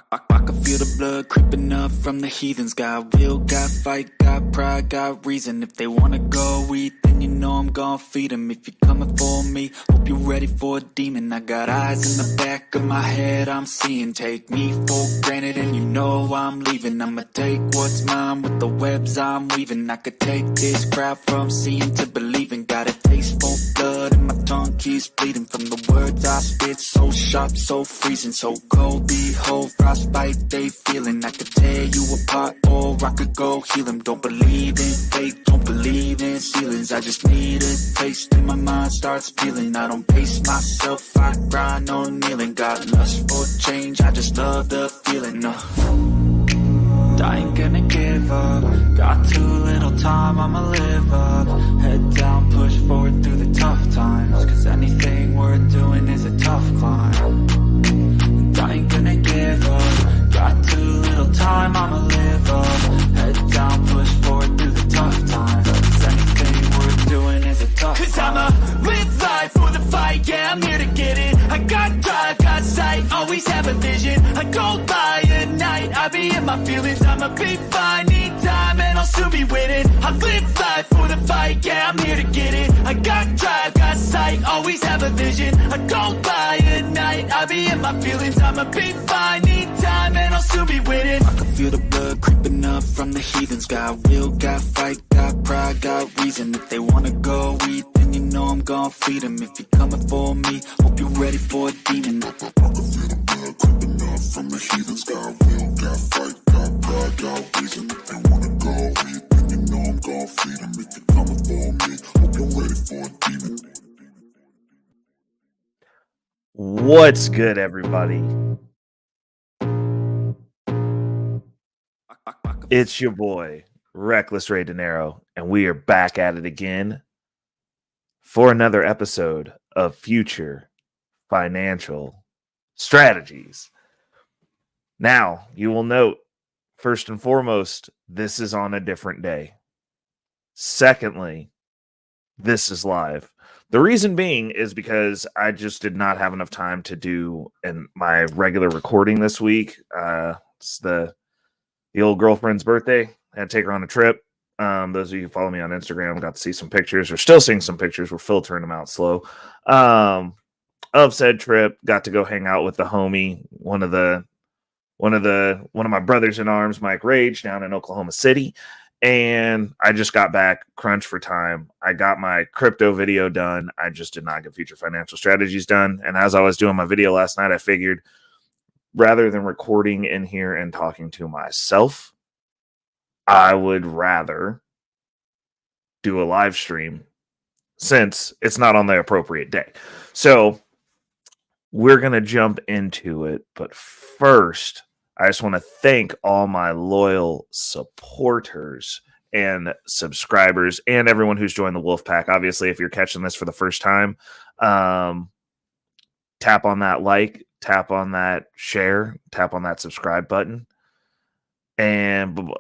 I can feel the blood creeping up from the heathens. Got will, got fight, got pride, got reason. If they wanna go eat, then you know I'm gon' feed them. If you're coming for me, hope you're ready for a demon. I got eyes in the back of my head, I'm seeing. Take me for granted and you know I'm leaving. I'ma take what's mine with the webs I'm weaving. I could take this crowd from seeing to believing. Got a taste for blood and my tongue keeps bleeding. From the words I spit, so sharp, so freezing, so cold. Behold, frostbite they feeling. I could tear you apart or I could go heal them. Don't believe in fate, don't believe in ceilings. I just need a taste and my mind starts feeling. I don't pace myself, I grind on kneeling. Got lust for change, I just love the feeling. I ain't gonna give up. Got too little time, I'ma live up. Head down, push forward through the tough times. Cause anything worth doing is a tough climb. And I ain't gonna give up. Got too little time, I'ma live up. Head down, push forward through the tough times. Cause anything worth doing is a tough climb. Cause I'ma live life for the fight, yeah, I'm here to get it. I got drive, got sight, always have a vision. I go by at night, I be in my feelings. I'ma be fine, need time, and I'll soon be winning. I live life for the fight, yeah, I'm here to get it. I got drive, got sight, always have a vision. I go by at night, I be in my feelings. I'ma be fine, need time, and I'll soon be winning. I can feel the blood creeping up from the heathens. Got will, got fight, got pride, got reason. If they wanna go eat, then you know I'm gon' feed them. If you're coming for me, hope you're ready for a demon. I can feel the blood creeping up from the heathens. Got will, got fight, got pride, got reason. If they wanna go eat, then you know I'm gon' feed them. If you're coming for me, hope you're ready for a demon. What's good, everybody? It's your boy, Reckless Ray Dinero, and we are back at it again for another episode of Future Financial Strategies. Now, you will note, first and foremost, this is on a different day. Secondly, this is live. The reason being is because I just did not have enough time to do my regular recording this week. It's the old girlfriend's birthday. I had to take her on a trip. Those of you who follow me on Instagram got to see some pictures. We're still seeing some pictures. We're filtering them out slow. Of said trip, got to go hang out with the homie, one of my brothers in arms, Mike Rage, down in Oklahoma City. And I just got back, crunch for time. I got my crypto video done. I just did not get Future Financial Strategies done. And as I was doing my video last night, I figured rather than recording in here and talking to myself, I would rather do a live stream since it's not on the appropriate day. So we're going to jump into it. But first, I just want to thank all my loyal supporters and subscribers and everyone who's joined the Wolf Pack. Obviously, if you're catching this for the first time, tap on that like, tap on that share, tap on that subscribe button.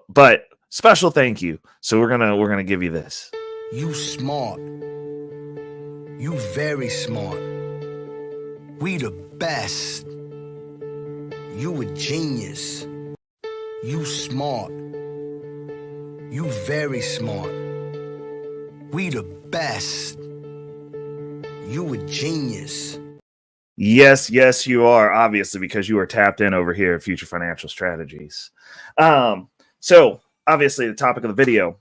But special thank you. So we're gonna give you this. You smart. You very smart. We the best. You a genius. You smart. You very smart. We the best. You a genius. Yes, you are, obviously, because you are tapped in over here at Future Financial Strategies. So, obviously, the topic of the video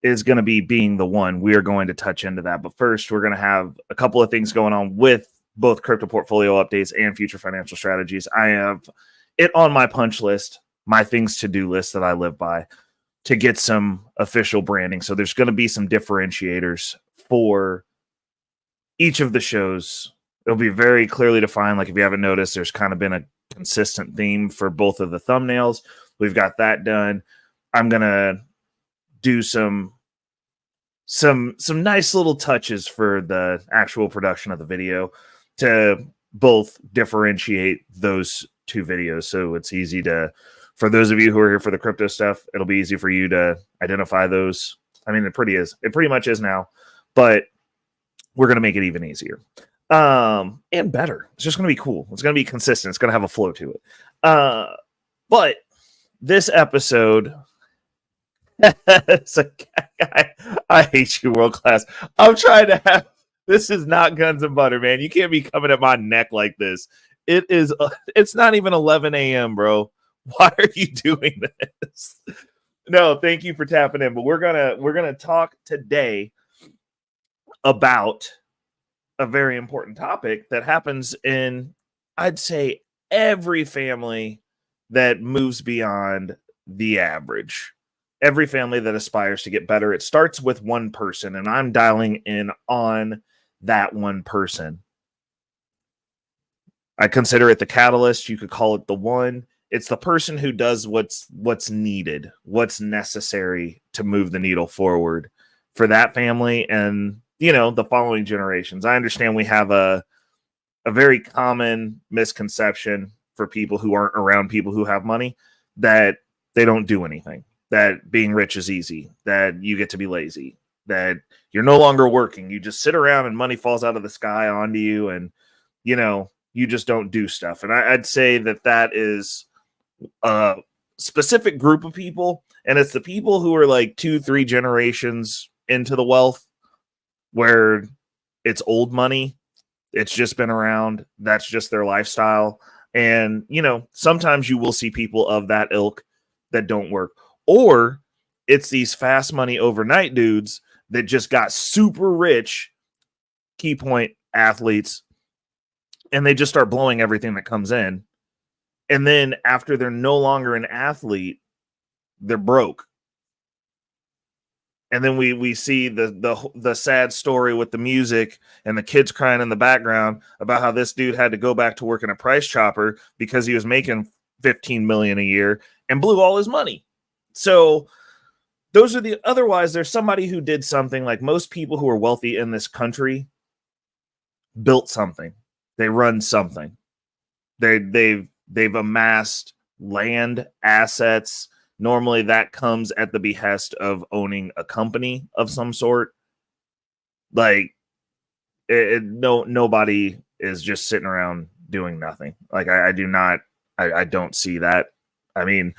is going to be being the one. We are going to touch into that. But first, we're going to have a couple of things going on with both crypto portfolio updates and Future Financial Strategies. I have it on my punch list, my things to do list that I live by to get some official branding. So there's going to be some differentiators for each of the shows. It'll be very clearly defined. Like if you haven't noticed, there's kind of been a consistent theme for both of the thumbnails. We've got that done. I'm going to do some nice little touches for the actual production of the video to both differentiate those two videos. So it's easy for those of you who are here for the crypto stuff, it'll be easy for you to identify those. I mean, it pretty much is now, but we're going to make it even easier. And better. It's just going to be cool. It's going to be consistent. It's going to have a flow to it. But this episode, I hate you, World Class. I'm trying to have, this is not Guns and Butter, man. You can't be coming at my neck like this. It's not even 11 a.m., bro. Why are you doing this? No, thank you for tapping in. But we're gonna talk today about a very important topic that happens in, I'd say, every family that moves beyond the average. Every family that aspires to get better. It starts with one person, and I'm dialing in on that one person. I consider it the catalyst. You could call it the one. It's the person who does what's needed, what's necessary to move the needle forward for that family and, the following generations. I understand we have a very common misconception for people who aren't around people who have money that they don't do anything, that being rich is easy, that you get to be lazy, that you're no longer working. You just sit around and money falls out of the sky onto you and, you just don't do stuff. And I'd say that is a specific group of people, and it's the people who are like 2-3 generations into the wealth, where it's old money, it's just been around, that's just their lifestyle. And sometimes you will see people of that ilk that don't work, or it's these fast money overnight dudes that just got super rich, key point athletes, and they just start blowing everything that comes in. And then after they're no longer an athlete, they're broke. And then we see the sad story with the music and the kids crying in the background about how this dude had to go back to work in a price chopper because he was making $15 million a year and blew all his money. So those are otherwise there's somebody who did something. Like most people who are wealthy in this country built something. They run something. They've amassed land, assets. Normally that comes at the behest of owning a company of some sort. Like nobody is just sitting around doing nothing. Like I don't see that. I mean,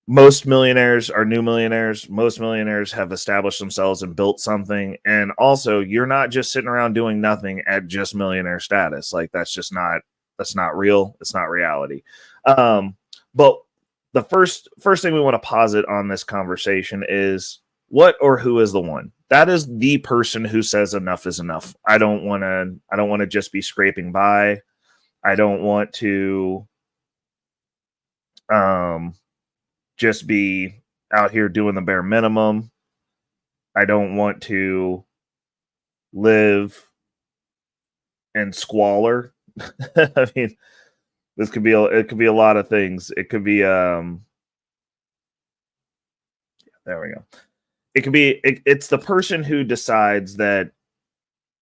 most millionaires are new millionaires. Most millionaires have established themselves and built something. And also, you're not just sitting around doing nothing at just millionaire status. Like that's not real. It's not reality. But the first thing we want to posit on this conversation is what or who is the one? That is the person who says enough is enough. I don't want to just be scraping by. I don't want to just be out here doing the bare minimum. I don't want to live in squalor. I mean, it could be a lot of things. It could be there we go. It could be it's the person who decides that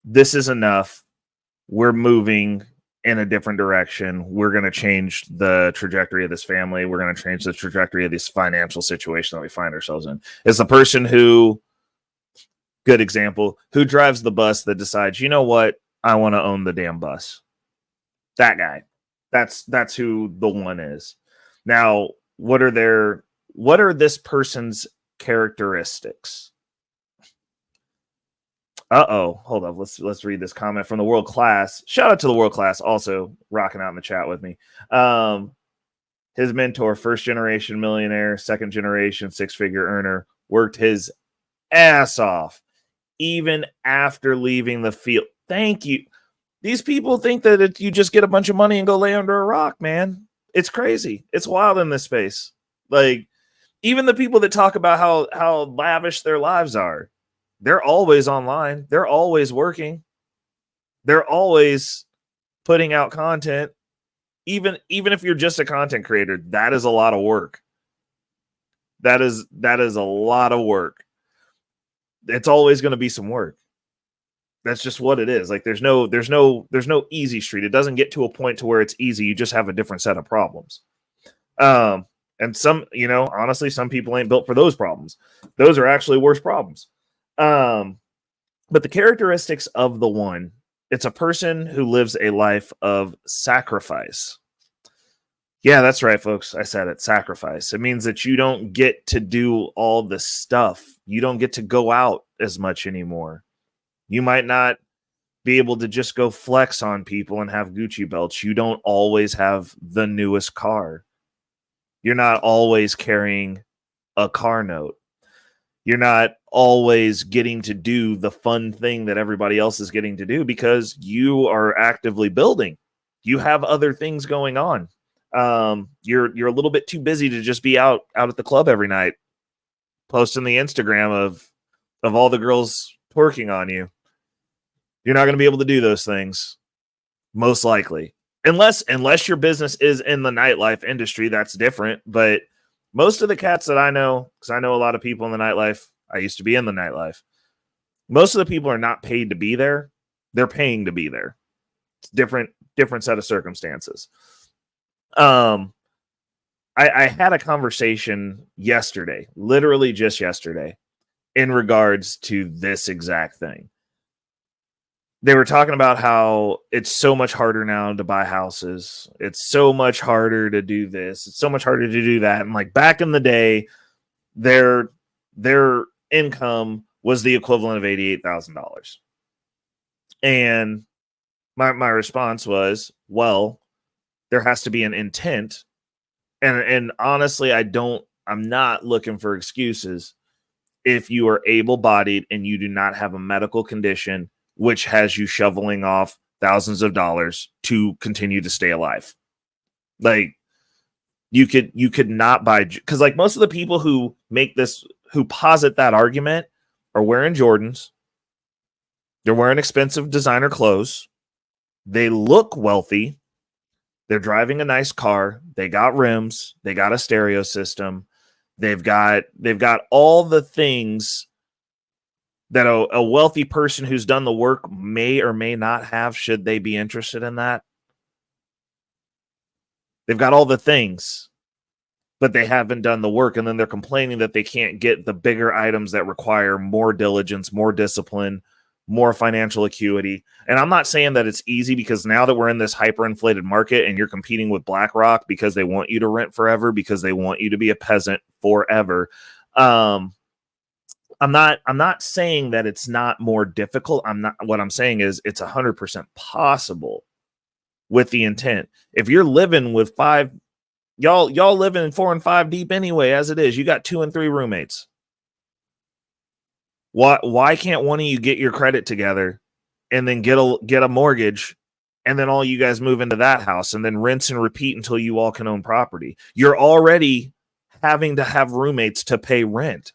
this is enough. We're moving in a different direction. We're going to change the trajectory of this family. We're going to change the trajectory of this financial situation that we find ourselves in. It's the person who, good example, who drives the bus that decides, you know what? I want to own the damn bus. That guy. That's who the one is. Now, what are this person's characteristics? Hold up. Let's read this comment from the World Class. Shout out to the World Class, also rocking out in the chat with me. His mentor, first generation millionaire, second generation 6-figure earner, worked his ass off even after leaving the field. Thank you. These people think that you just get a bunch of money and go lay under a rock, man. It's crazy. It's wild in this space. Like, even the people that talk about how lavish their lives are, they're always online. They're always working. They're always putting out content. Even if you're just a content creator, that is a lot of work. That is a lot of work. It's always going to be some work. That's just what it is. Like there's no easy street. It doesn't get to a point to where it's easy. You just have a different set of problems. And some, honestly, some people ain't built for those problems. Those are actually worse problems. But the characteristics of the one It's a person who lives a life of sacrifice. Yeah, that's right, folks. I said it, sacrifice. It means that you don't get to do all the stuff. You don't get to go out as much anymore. You might not be able to just go flex on people and have Gucci belts. You don't always have the newest car. You're not always carrying a car note. You're not always getting to do the fun thing that everybody else is getting to do because you are actively building. You have other things going on. You're a little bit too busy to just be out at the club every night, posting the Instagram of all the girls twerking on you. You're not going to be able to do those things, most likely, unless your business is in the nightlife industry. That's different. But most of the cats that I know, because I know a lot of people in the nightlife, I used to be in the nightlife. Most of the people are not paid to be there; they're paying to be there. It's different set of circumstances. I had a conversation yesterday, literally just yesterday, in regards to this exact thing. They were talking about how it's so much harder now to buy houses. It's so much harder to do this. It's so much harder to do that. And like back in the day, their income was the equivalent of $88,000. And my response was, well, there has to be an intent. And honestly, I'm not looking for excuses. If you are able-bodied and you do not have a medical condition which has you shoveling off thousands of dollars to continue to stay alive. Like you could not buy, because like most of the people who posit that argument are wearing Jordans. They're wearing expensive designer clothes. They look wealthy. They're driving a nice car. They got rims. They got a stereo system. They've got all the things that a wealthy person who's done the work may or may not have, should they be interested in that. They've got all the things, but they haven't done the work. And then they're complaining that they can't get the bigger items that require more diligence, more discipline, more financial acuity. And I'm not saying that it's easy, because now that we're in this hyperinflated market and you're competing with BlackRock because they want you to rent forever, because they want you to be a peasant forever. I'm not saying that it's not more difficult. What I'm saying is it's 100% possible with the intent. If you're living with five, y'all living 4 and 5 deep anyway, as it is, you got 2 and 3 roommates. Why can't one of you get your credit together and then get a mortgage, and then all you guys move into that house and then rinse and repeat until you all can own property? You're already having to have roommates to pay rent.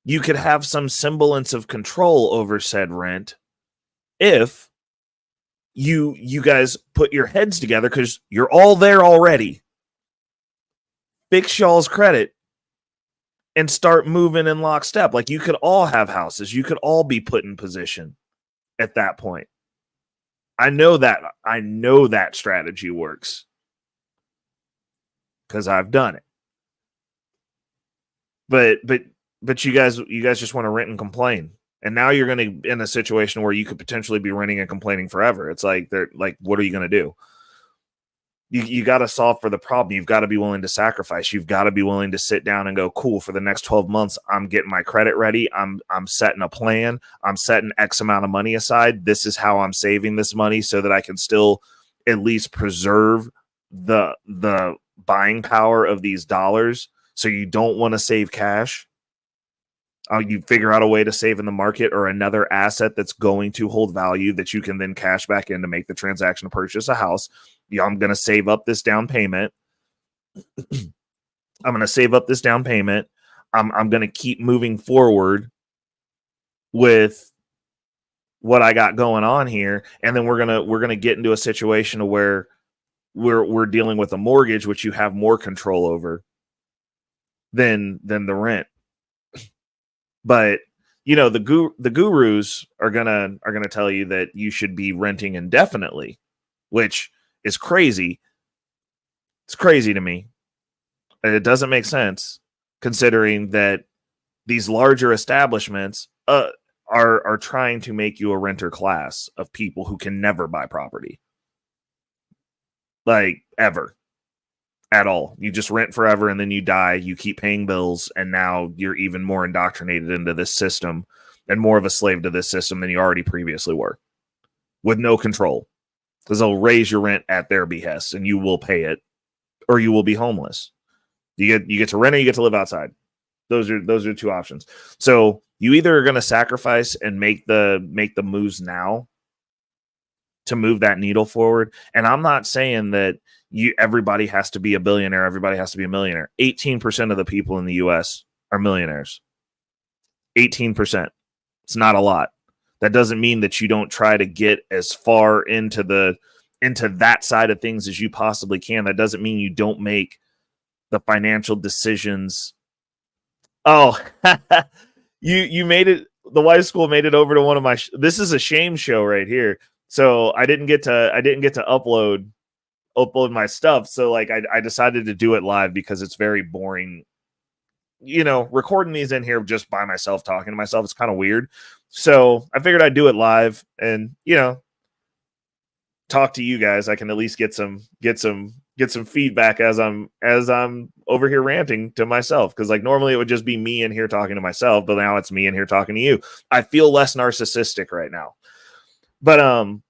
You could have some semblance of control over said rent if you guys put your heads together, because you're all there already. Fix y'all's credit and start moving in lockstep. Like, you could all have houses. You could all be put in position at that point. I know that strategy works because I've done it. But you guys just want to rent and complain. And now you're going to be in a situation where you could potentially be renting and complaining forever. It's like, what are you going to do? You got to solve for the problem. You've got to be willing to sacrifice. You've got to be willing to sit down and go, cool, for the next 12 months, I'm getting my credit ready. I'm setting a plan. I'm setting X amount of money aside. This is how I'm saving this money so that I can still at least preserve the buying power of these dollars. So you don't want to save cash. You figure out a way to save in the market or another asset that's going to hold value that you can then cash back in to make the transaction to purchase a house. Yeah, I'm going to save up this down payment. I'm going to keep moving forward with what I got going on here. And then we're going to get into a situation where we're dealing with a mortgage, which you have more control over than the rent. But the gurus are gonna tell you that you should be renting indefinitely, which is crazy. It's crazy to me. It doesn't make sense, considering that these larger establishments are trying to make you a renter class of people who can never buy property. Like, ever. At all. You just rent forever and then you die. You keep paying bills, and now you're even more indoctrinated into this system and more of a slave to this system than you already previously were, with no control, because they'll raise your rent at their behest and you will pay it, or you will be homeless. You get to rent, or you get to live outside. Those are two options. So you either are going to sacrifice and make the moves now to move that needle forward. And I'm not saying that everybody has to be a billionaire, everybody has to be a millionaire. 18% of the people in the US are millionaires. 18%. It's not a lot. That doesn't mean that you don't try to get as far into that side of things as you possibly can. That doesn't mean you don't make the financial decisions. Oh, you made it. The Wise School made it over to one of my. This is a shame show right here. So I didn't get to upload my stuff. So like I decided to do it live because it's very boring. You know, recording these in here just by myself, talking to myself, it's kind of weird. So I figured I'd do it live and, you know, talk to you guys. I can at least get some feedback as I'm over here ranting to myself. Cause like normally it would just be me in here talking to myself, but now it's me in here talking to you. I feel less narcissistic right now. But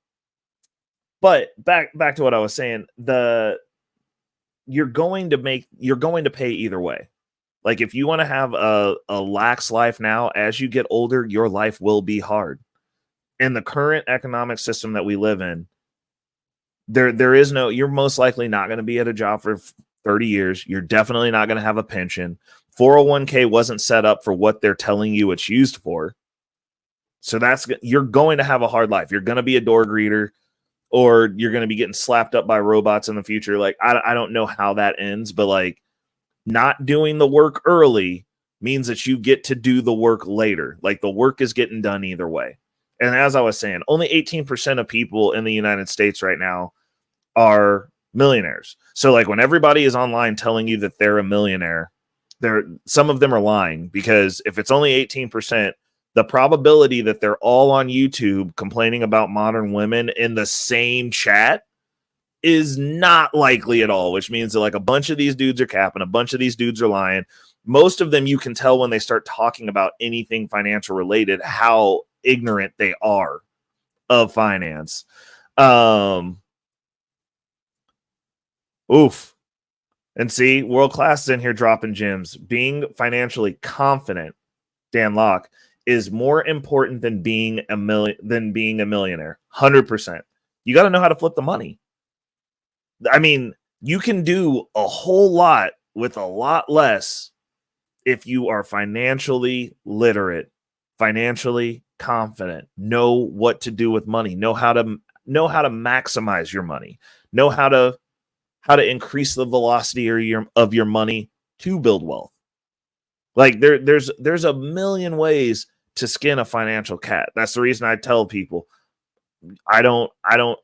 back to what I was saying, you're going to pay either way. Like if you want to have a lax life now, as you get older, your life will be hard. In the current economic system that we live in, there is no, you're most likely not going to be at a job for 30 years. You're definitely not going to have a pension. 401k wasn't set up for what they're telling you it's used for. So you're going to have a hard life. You're going to be a door greeter, or you're going to be getting slapped up by robots in the future. Like, I don't know how that ends, but like not doing the work early means that you get to do the work later. Like the work is getting done either way. And as I was saying, only 18% of people in the United States right now are millionaires. So like when everybody is online telling you that they're a millionaire, some of them are lying, because if it's only 18%, the probability that they're all on YouTube complaining about modern women in the same chat is not likely at all, which means that like a bunch of these dudes are capping, a bunch of these dudes are lying. Most of them, you can tell when they start talking about anything financial related, how ignorant they are of finance. Oof. And see, world class is in here dropping gems. Being financially confident, Dan Locke, is more important than being a millionaire. 100%. You got to know how to flip the money. I mean, you can do a whole lot with a lot less if you are financially literate, financially confident, know what to do with money, know how to maximize your money, know how to increase the velocity of your money to build wealth. Like there's a million ways to skin a financial cat. That's the reason I tell people I don't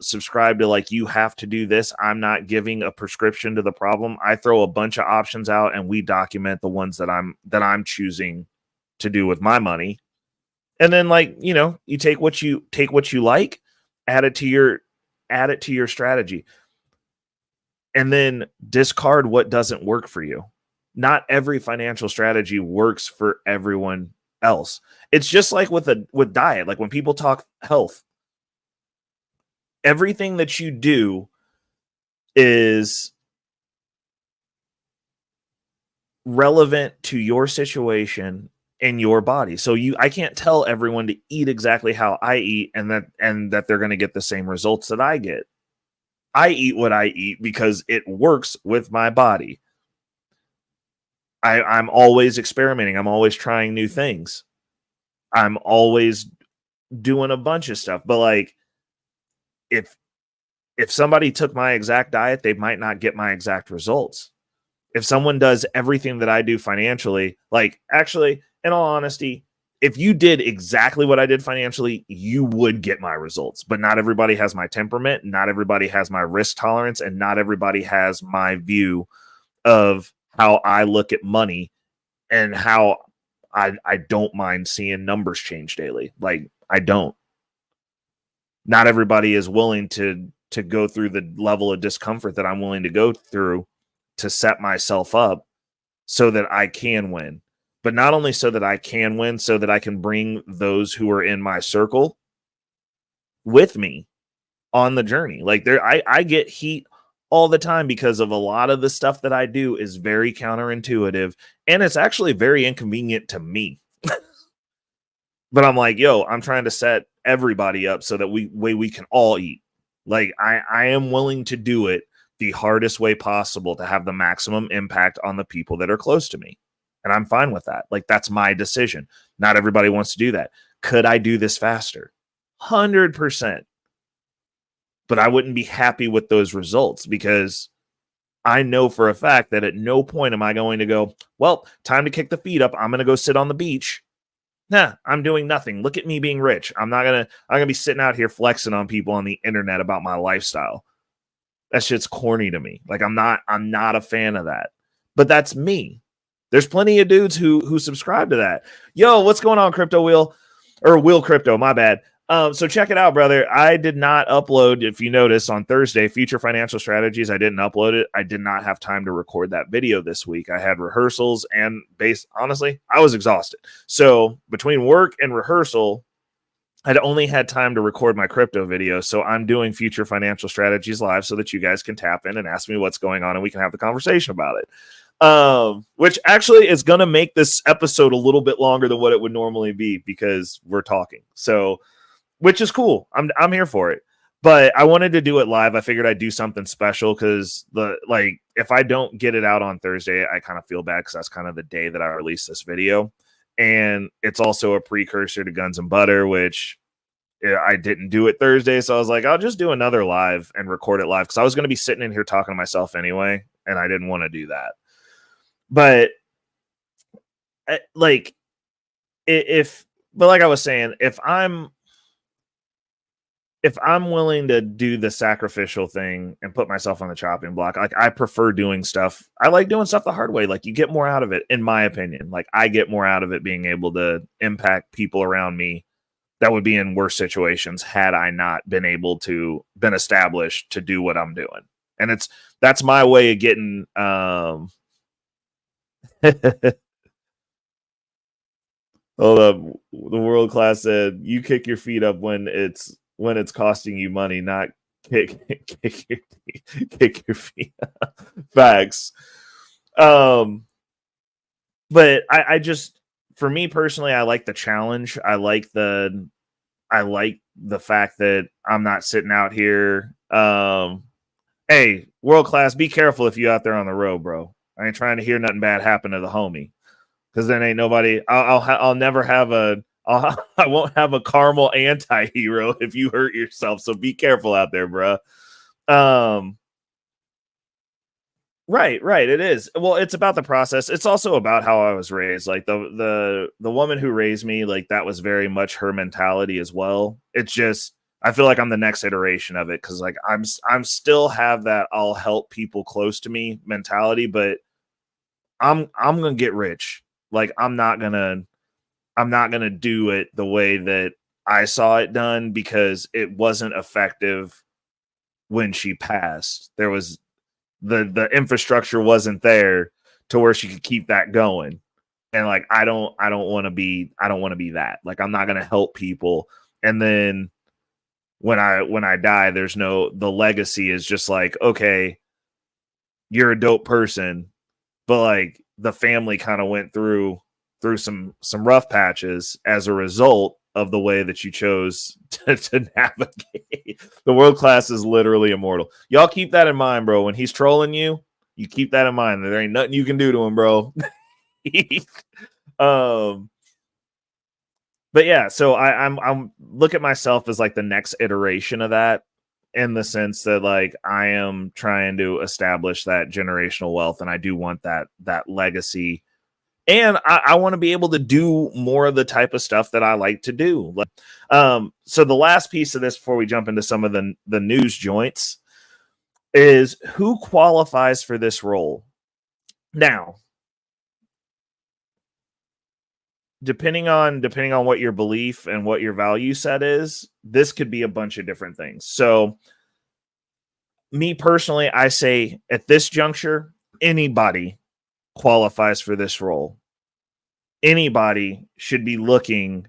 subscribe to like, you have to do this. I'm not giving a prescription to the problem. I throw a bunch of options out and we document the ones that I'm choosing to do with my money. And then like, you know, you take what you like, add it to your strategy, and then discard what doesn't work for you. Not every financial strategy works for everyone else. It's just like with diet. Like when people talk health, everything that you do is relevant to your situation and your body. So I can't tell everyone to eat exactly how I eat and that they're going to get the same results that I get. I eat what I eat because it works with my body. I'm always experimenting. I'm always trying new things. I'm always doing a bunch of stuff. But like, if somebody took my exact diet, they might not get my exact results. If someone does everything that I do financially, like actually, in all honesty, if you did exactly what I did financially, you would get my results. But not everybody has my temperament. Not everybody has my risk tolerance. And not everybody has my view of how I look at money and how I don't mind seeing numbers change daily. Like, I don't. Not everybody is willing to go through the level of discomfort that I'm willing to go through to set myself up so that I can win. But not only so that I can win, so that I can bring those who are in my circle with me on the journey. Like, I get heat all the time because of a lot of the stuff that I do is very counterintuitive, and it's actually very inconvenient to me. But I'm like, yo, I'm trying to set everybody up so that we can all eat. Like, I am willing to do it the hardest way possible to have the maximum impact on the people that are close to me. And I'm fine with that. Like, that's my decision. Not everybody wants to do that. Could I do this faster? 100%. But I wouldn't be happy with those results because I know for a fact that at no point am I going to go, well, time to kick the feet up. I'm going to go sit on the beach. Nah, I'm doing nothing. Look at me being rich. I'm gonna be sitting out here flexing on people on the internet about my lifestyle. That shit's corny to me. Like, I'm not a fan of that. But that's me. There's plenty of dudes who subscribe to that. Yo, what's going on, Crypto Wheel? Or Wheel Crypto, my bad. So check it out, brother. I did not upload, if you notice, on Thursday, Future Financial Strategies. I didn't upload it. I did not have time to record that video this week. I had rehearsals and honestly, I was exhausted. So between work and rehearsal, I'd only had time to record my crypto video. So I'm doing Future Financial Strategies live so that you guys can tap in and ask me what's going on and we can have the conversation about it. Which actually is going to make this episode a little bit longer than what it would normally be because we're talking. So, which is cool. I'm here for it. But I wanted to do it live. I figured I'd do something special because if I don't get it out on Thursday, I kind of feel bad because that's kind of the day that I release this video. And it's also a precursor to Guns and Butter, which I didn't do it Thursday. So I was like, I'll just do another live and record it live because I was going to be sitting in here talking to myself anyway. And I didn't want to do that. But like I was saying, if I'm willing to do the sacrificial thing and put myself on the chopping block, like, I prefer doing stuff. I like doing stuff the hard way. Like, you get more out of it, in my opinion. Like, I get more out of it being able to impact people around me that would be in worse situations had I not been established to do what I'm doing. And that's my way of getting, hold up. The world class said, you kick your feet up when it's costing you money, not kick your feet up. Facts. But I just, for me personally, I like the challenge. I like the fact that I'm not sitting out here. Hey, world class, be careful if you out there on the road, bro. I ain't trying to hear nothing bad happen to the homie. Because then ain't nobody. I'll never have I won't have a caramel anti-hero if you hurt yourself. So be careful out there, bro. Right. It is. Well, it's about the process. It's also about how I was raised. Like the woman who raised me, like, that was very much her mentality as well. It's just, I feel like I'm the next iteration of it because, like, I'm still have that I'll help people close to me mentality, but I'm gonna get rich. Like, I'm not gonna do it the way that I saw it done because it wasn't effective when she passed. There was the infrastructure wasn't there to where she could keep that going. And, like, I don't want to be that. Like, I'm not gonna help people. And then when I die, the legacy is just like, okay, you're a dope person, but, like, the family kind of went through some rough patches as a result of the way that you chose to navigate. The world class is literally immortal. Y'all keep that in mind, bro. When he's trolling you, you keep that in mind. There ain't nothing you can do to him, bro. But yeah, so I'm look at myself as like the next iteration of that, in the sense that, like, I am trying to establish that generational wealth, and I do want that legacy. And I want to be able to do more of the type of stuff that I like to do. So the last piece of this before we jump into some of the news joints is who qualifies for this role. Now, depending on what your belief and what your value set is, this could be a bunch of different things. So me personally, I say at this juncture, anybody qualifies for this role. Anybody should be looking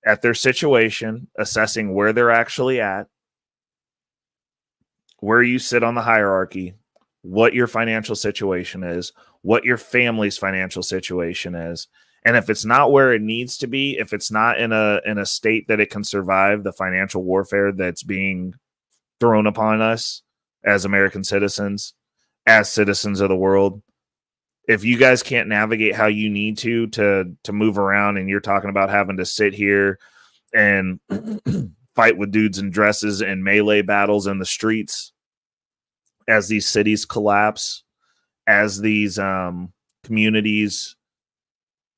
at their situation, assessing where they're actually at, where you sit on the hierarchy, what your financial situation is, what your family's financial situation is. And if it's not where it needs to be, if it's not in a state that it can survive the financial warfare that's being thrown upon us as American citizens, as citizens of the world, if you guys can't navigate how you need to move around, and you're talking about having to sit here and fight with dudes in dresses and melee battles in the streets as these cities collapse, as these communities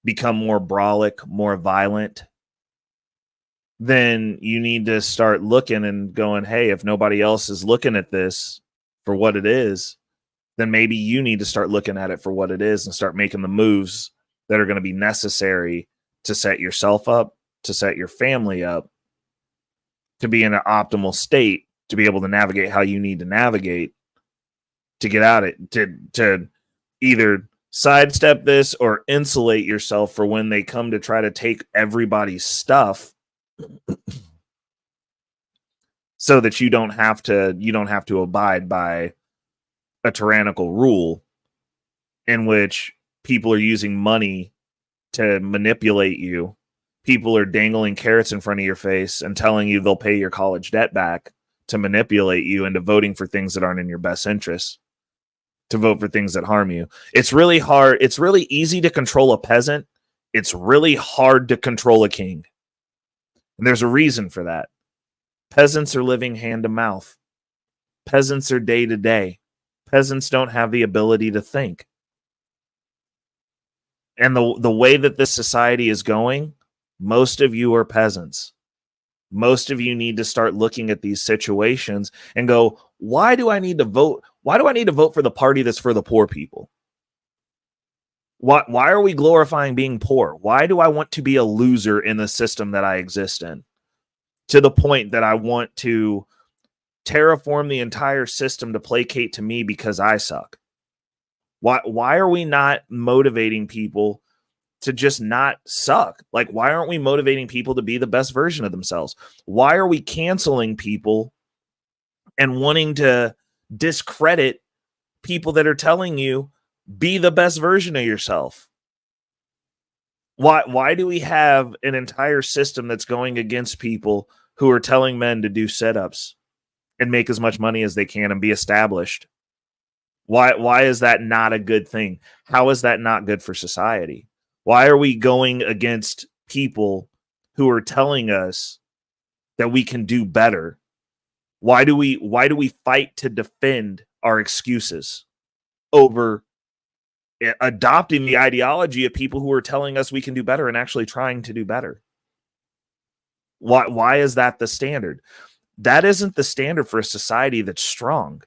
become more brolic, more violent, then you need to start looking and going, hey, if nobody else is looking at this for what it is, then maybe you need to start looking at it for what it is and start making the moves that are going to be necessary to set yourself up, to set your family up, to be in an optimal state, to be able to navigate how you need to navigate, to get out it, to either sidestep this or insulate yourself for when they come to try to take everybody's stuff, so that you don't have to abide by a tyrannical rule in which people are using money to manipulate you. People are dangling carrots in front of your face and telling you they'll pay your college debt back to manipulate you into voting for things that aren't in your best interest, to vote for things that harm you. It's really hard. It's really easy to control a peasant. It's really hard to control a king. And there's a reason for that. Peasants are living hand to mouth. Peasants are day to day. Peasants don't have the ability to think. And the way that this society is going, most of you are peasants. Most of you need to start looking at these situations and go, why do I need to vote? Why do I need to vote for the party that's for the poor people? Why are we glorifying being poor? Why do I want to be a loser in the system that I exist in? To the point that I want to terraform the entire system to placate to me because I suck. Why are we not motivating people to just not suck? Like, why aren't we motivating people to be the best version of themselves? Why are we canceling people and wanting to discredit people that are telling you be the best version of yourself? Why do we have an entire system that's going against people who are telling men to do sit-ups and make as much money as they can and be established? Why is that not a good thing? How is that not good for society? Why are we going against people who are telling us that we can do better? Why do we fight to defend our excuses over adopting the ideology of people who are telling us we can do better and actually trying to do better? Why is that the standard? That isn't the standard for a society that's strong.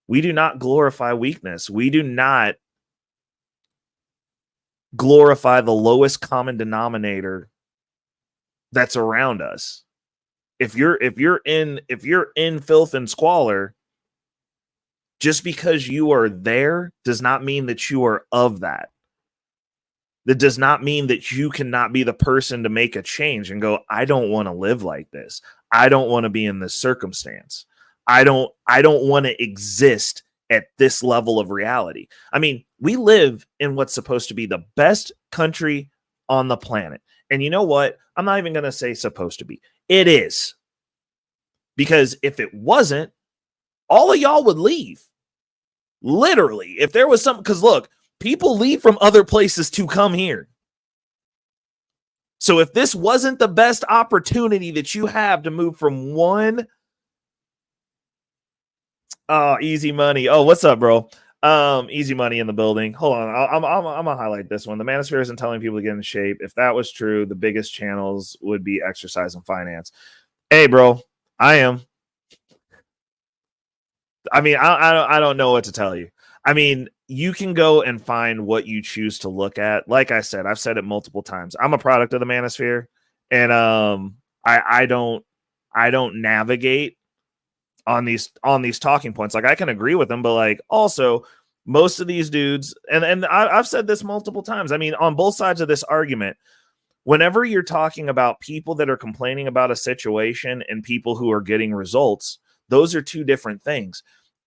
We do not glorify weakness. We do not glorify the lowest common denominator that's around us. If you're in filth and squalor, just because you are there does not mean that you are of that. That does not mean that you cannot be the person to make a change and go, I don't want to live like this. I don't want to be in this circumstance. I don't want to exist at this level of reality. I mean, we live in what's supposed to be the best country on the planet. And you know what? I'm not even going to say supposed to be. It is. Because if it wasn't, all of y'all would leave. Literally. If there was something, because look, people leave from other places to come here. So if this wasn't the best opportunity that you have to move from one... Oh, easy money. Oh, what's up, bro? Easy money in the building. Hold on. I'm gonna highlight this one. The manosphere isn't telling people to get in shape. If that was true, the biggest channels would be exercise and finance. Hey, bro, I am. I mean, I don't know what to tell you. I mean, you can go and find what you choose to look at. Like I said, I've said it multiple times. I'm a product of the manosphere, and I don't navigate on these talking points. Like, I can agree with them, but like, also most of these dudes, and I've said this multiple times. I mean, on both sides of this argument, whenever you're talking about people that are complaining about a situation and people who are getting results, those are two different things.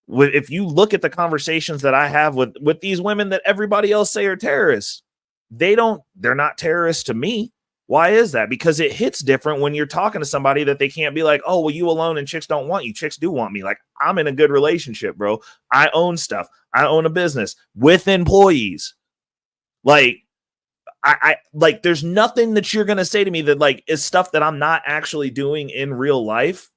If you look at the conversations that I have with these women that everybody else say are terrorists, they're not terrorists to me. Why is that? Because it hits different when you're talking to somebody that they can't be like, oh, well, you alone and chicks don't want you. Chicks do want me. Like, I'm in a good relationship, bro. I own stuff. I own a business with employees. Like, I like, there's nothing that you're going to say to me that like is stuff that I'm not actually doing in real life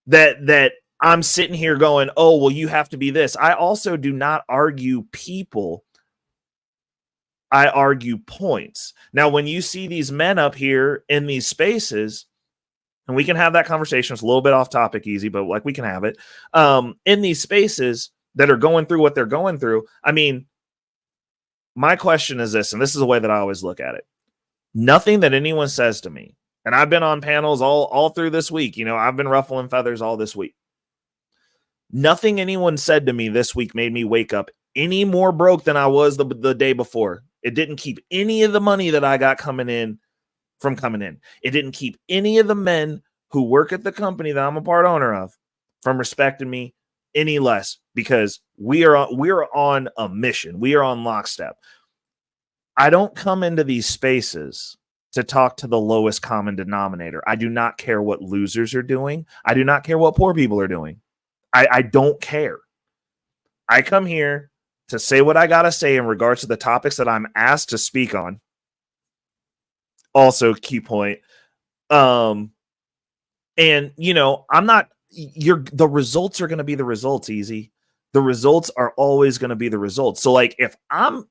that I'm sitting here going, oh, well, you have to be this. I also do not argue people. I argue points. Now, when you see these men up here in these spaces, and we can have that conversation, it's a little bit off topic, easy, but like, we can have it in these spaces that are going through what they're going through. I mean, my question is this, and this is the way that I always look at it. Nothing that anyone says to me, and I've been on panels all through this week. You know, I've been ruffling feathers all this week. Nothing anyone said to me this week made me wake up any more broke than I was the day before. It didn't keep any of the money that I got coming in from coming in. It didn't keep any of the men who work at the company that I'm a part owner of from respecting me any less, because we are on a mission. We are on lockstep. I don't come into these spaces to talk to the lowest common denominator. I do not care what losers are doing. I do not care what poor people are doing. I don't care. I come here to say what I got to say in regards to the topics that I'm asked to speak on. Also, key point. And, you know, the results are going to be the results, easy. The results are always going to be the results. So like, if I'm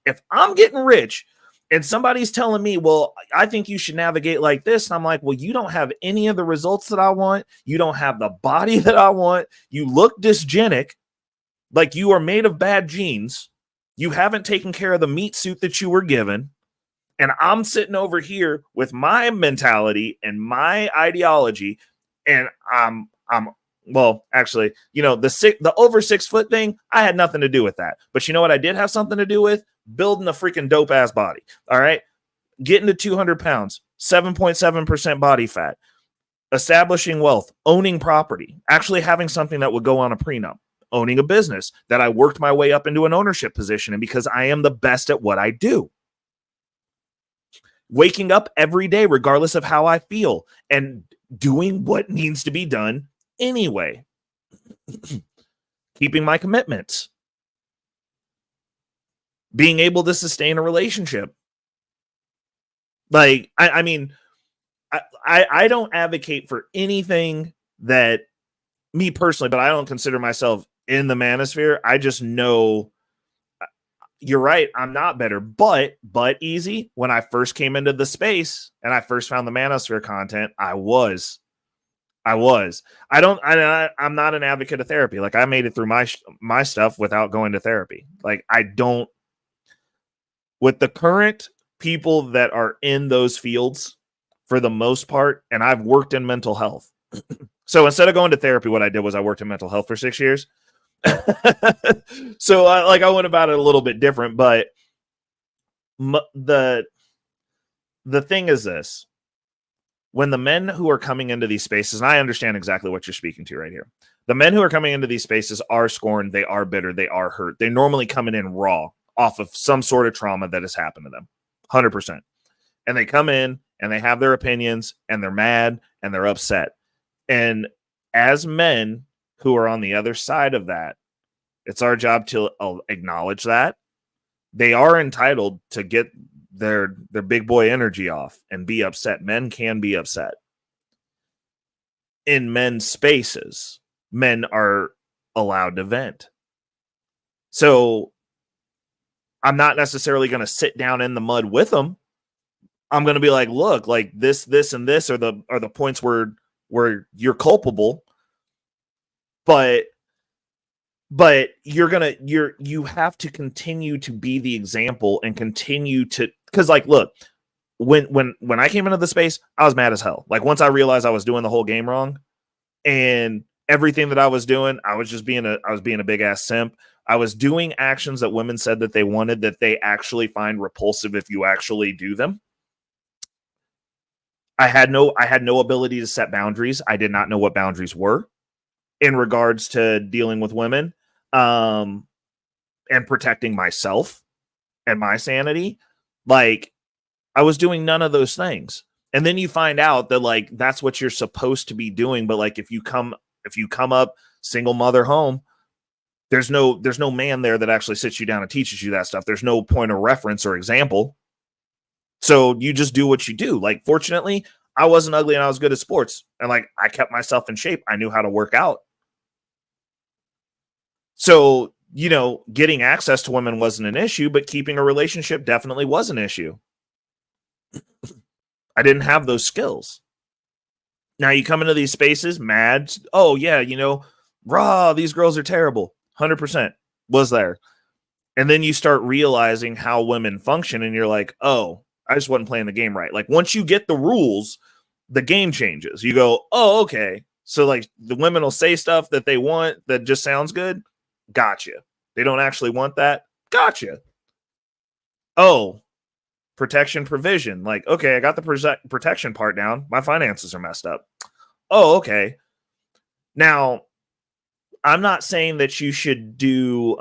getting rich and somebody's telling me, well, I think you should navigate like this, and I'm like, well, you don't have any of the results that I want. You don't have the body that I want. You look dysgenic, like you are made of bad genes. You haven't taken care of the meat suit that you were given. And I'm sitting over here with my mentality and my ideology, and well, actually, you know, the over 6 foot thing, I had nothing to do with that. But you know what I did have something to do with? Building a freaking dope ass body. All right. Getting to 200 pounds, 7.7% body fat, establishing wealth, owning property, actually having something that would go on a prenup, owning a business that I worked my way up into an ownership position in because I am the best at what I do. Waking up every day, regardless of how I feel, and doing what needs to be done anyway. Keeping my commitments. Being able to sustain a relationship. Like, I mean, I don't advocate for anything that, me personally, but I don't consider myself in the manosphere. I just know, you're right, I'm not better, but easy, when I first came into the space and I first found the manosphere content, I'm not an advocate of therapy. Like, I made it through my stuff without going to therapy. Like, I don't, with the current people that are in those fields for the most part, and I've worked in mental health. So instead of going to therapy, what I did was I worked in mental health for 6 years. So I went about it a little bit different, but the thing is this: when the men who are coming into these spaces, and I understand exactly what you're speaking to right here, the men who are coming into these spaces are scorned, they are bitter, they are hurt. They're normally coming in raw off of some sort of trauma that has happened to them, 100%. And they come in and they have their opinions and they're mad and they're upset. And as men who are on the other side of that, it's our job to acknowledge that they are entitled to get their big boy energy off and be upset. Men can be upset. In men's spaces, men are allowed to vent. So I'm not necessarily going to sit down in the mud with them. I'm going to be like, look, like this, and this are the points where you're culpable. But But you have to continue to be the example and continue to, because like, look, when I came into the space, I was mad as hell. Like once I realized I was doing the whole game wrong and everything that I was doing, I was being a big ass simp. I was doing actions that women said that they wanted that they actually find repulsive if you actually do them. I had no ability to set boundaries. I did not know what boundaries were in regards to dealing with women, and protecting myself and my sanity. Like I was doing none of those things. And then you find out that like that's what you're supposed to be doing. But like if you come up single mother home, there's no man there that actually sits you down and teaches you that stuff. There's no point of reference or example. So you just do what you do. Like fortunately, I wasn't ugly and I was good at sports. And like I kept myself in shape. I knew how to work out. So, you know, getting access to women wasn't an issue, but keeping a relationship definitely was an issue. I didn't have those skills. Now you come into these spaces mad. Oh yeah, you know, raw, these girls are terrible. 100% was there. And then you start realizing how women function and you're like, oh, I just wasn't playing the game right. Like once you get the rules, the game changes. You go, oh, okay. So like the women will say stuff that they want that just sounds good. Gotcha. They don't actually want that. Gotcha. Oh, protection provision. Like, okay, I got the protection part down. My finances are messed up. Oh, okay. Now, I'm not saying that you should do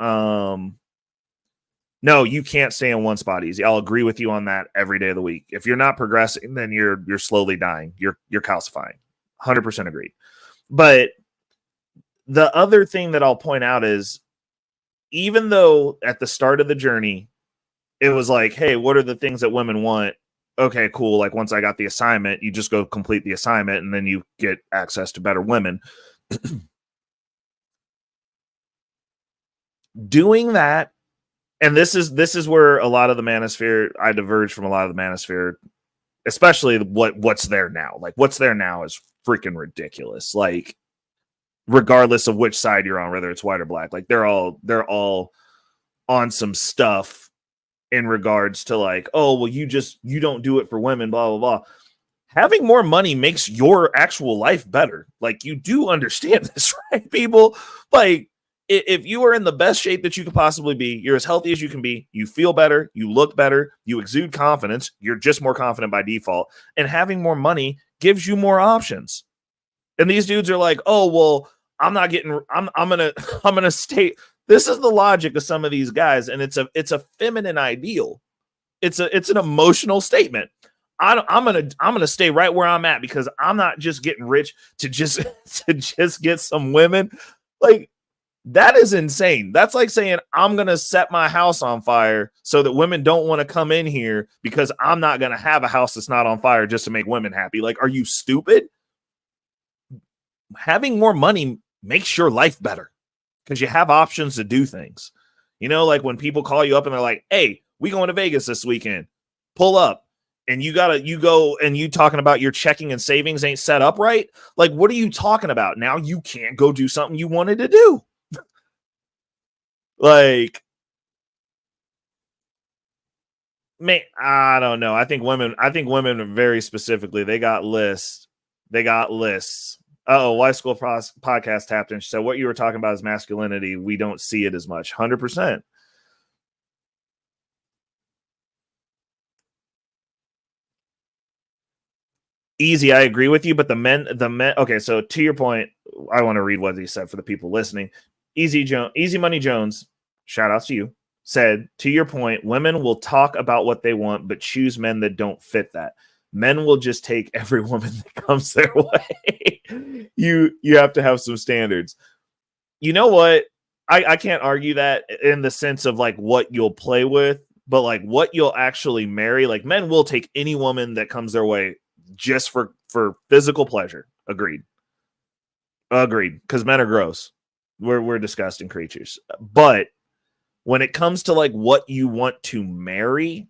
no, you can't stay in one spot easy. I'll agree with you on that every day of the week. If you're not progressing, then you're slowly dying. You're calcifying. 100% agreed. But the other thing that I'll point out is even though at the start of the journey, it was like, hey, what are the things that women want? Okay, cool. Like once I got the assignment, you just go complete the assignment and then you get access to better women. Doing that, and this is where a lot of the manosphere, I diverge from a lot of the manosphere, especially what's there now. Like what's there now is freaking ridiculous. Like regardless of which side you're on, whether it's white or black, like they're all on some stuff in regards to like, oh, well, you don't do it for women, blah, blah, blah. Having more money makes your actual life better. Like you do understand this, right, people? Like if you are in the best shape that you could possibly be, you're as healthy as you can be, you feel better, you look better, you exude confidence, you're just more confident by default. And having more money gives you more options. And these dudes are like, oh, well, I'm gonna stay. This is the logic of some of these guys, and it's a feminine ideal. It's an emotional statement. I'm gonna stay right where I'm at because I'm not just getting rich to just get some women. Like that is insane. That's like saying I'm gonna set my house on fire so that women don't want to come in here because I'm not gonna have a house that's not on fire just to make women happy. Like, are you stupid? Having more money makes your life better because you have options to do things. You know, like when people call you up and they're like, hey, we going to Vegas this weekend, pull up. And you go and you talking about your checking and savings ain't set up right. Like, what are you talking about? Now you can't go do something you wanted to do. Like, man, I don't know. I think women very specifically, they got lists. Oh, Why School podcast tapped in. So what you were talking about is masculinity. We don't see it as much. 100%. Easy, I agree with you, but the men. Okay, so to your point, I want to read what he said for the people listening. Easy Money Jones, shout out to you, said, to your point, women will talk about what they want, but choose men that don't fit that. Men will just take every woman that comes their way. You have to have some standards. You know what? I can't argue that in the sense of like what you'll play with, but like what you'll actually marry. Like men will take any woman that comes their way just for physical pleasure. Agreed. Because men are gross. We're disgusting creatures. But when it comes to like what you want to marry,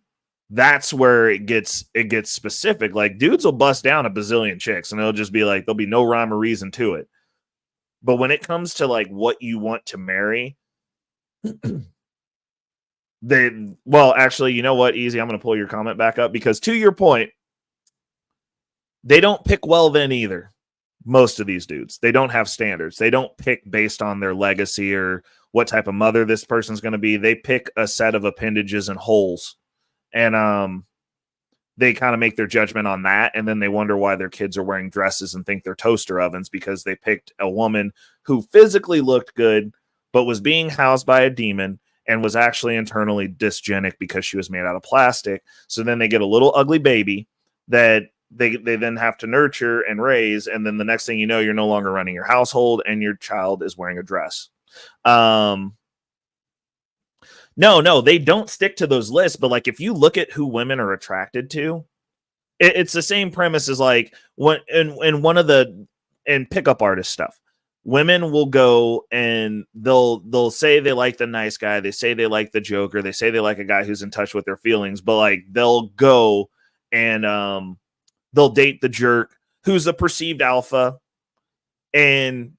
that's where it gets specific. Like dudes will bust down a bazillion chicks and it'll just be like there'll be no rhyme or reason to it. But when it comes to like what you want to marry, actually, you know what? Easy. I'm going to pull your comment back up because to your point, they don't pick well then either. Most of these dudes, they don't have standards. They don't pick based on their legacy or what type of mother this person's going to be. They pick a set of appendages and holes, and they kind of make their judgment on that. And then they wonder why their kids are wearing dresses and think they're toaster ovens because they picked a woman who physically looked good, but was being housed by a demon and was actually internally dysgenic because she was made out of plastic. So then they get a little ugly baby that they then have to nurture and raise, and then the next thing you know, you're no longer running your household and your child is wearing a dress. No, they don't stick to those lists, but like if you look at who women are attracted to, it's the same premise as like when in one of the pickup artist stuff. Women will go and they'll say they like the nice guy, they say they like the joker, they say they like a guy who's in touch with their feelings, but like they'll go and they'll date the jerk who's a perceived alpha, and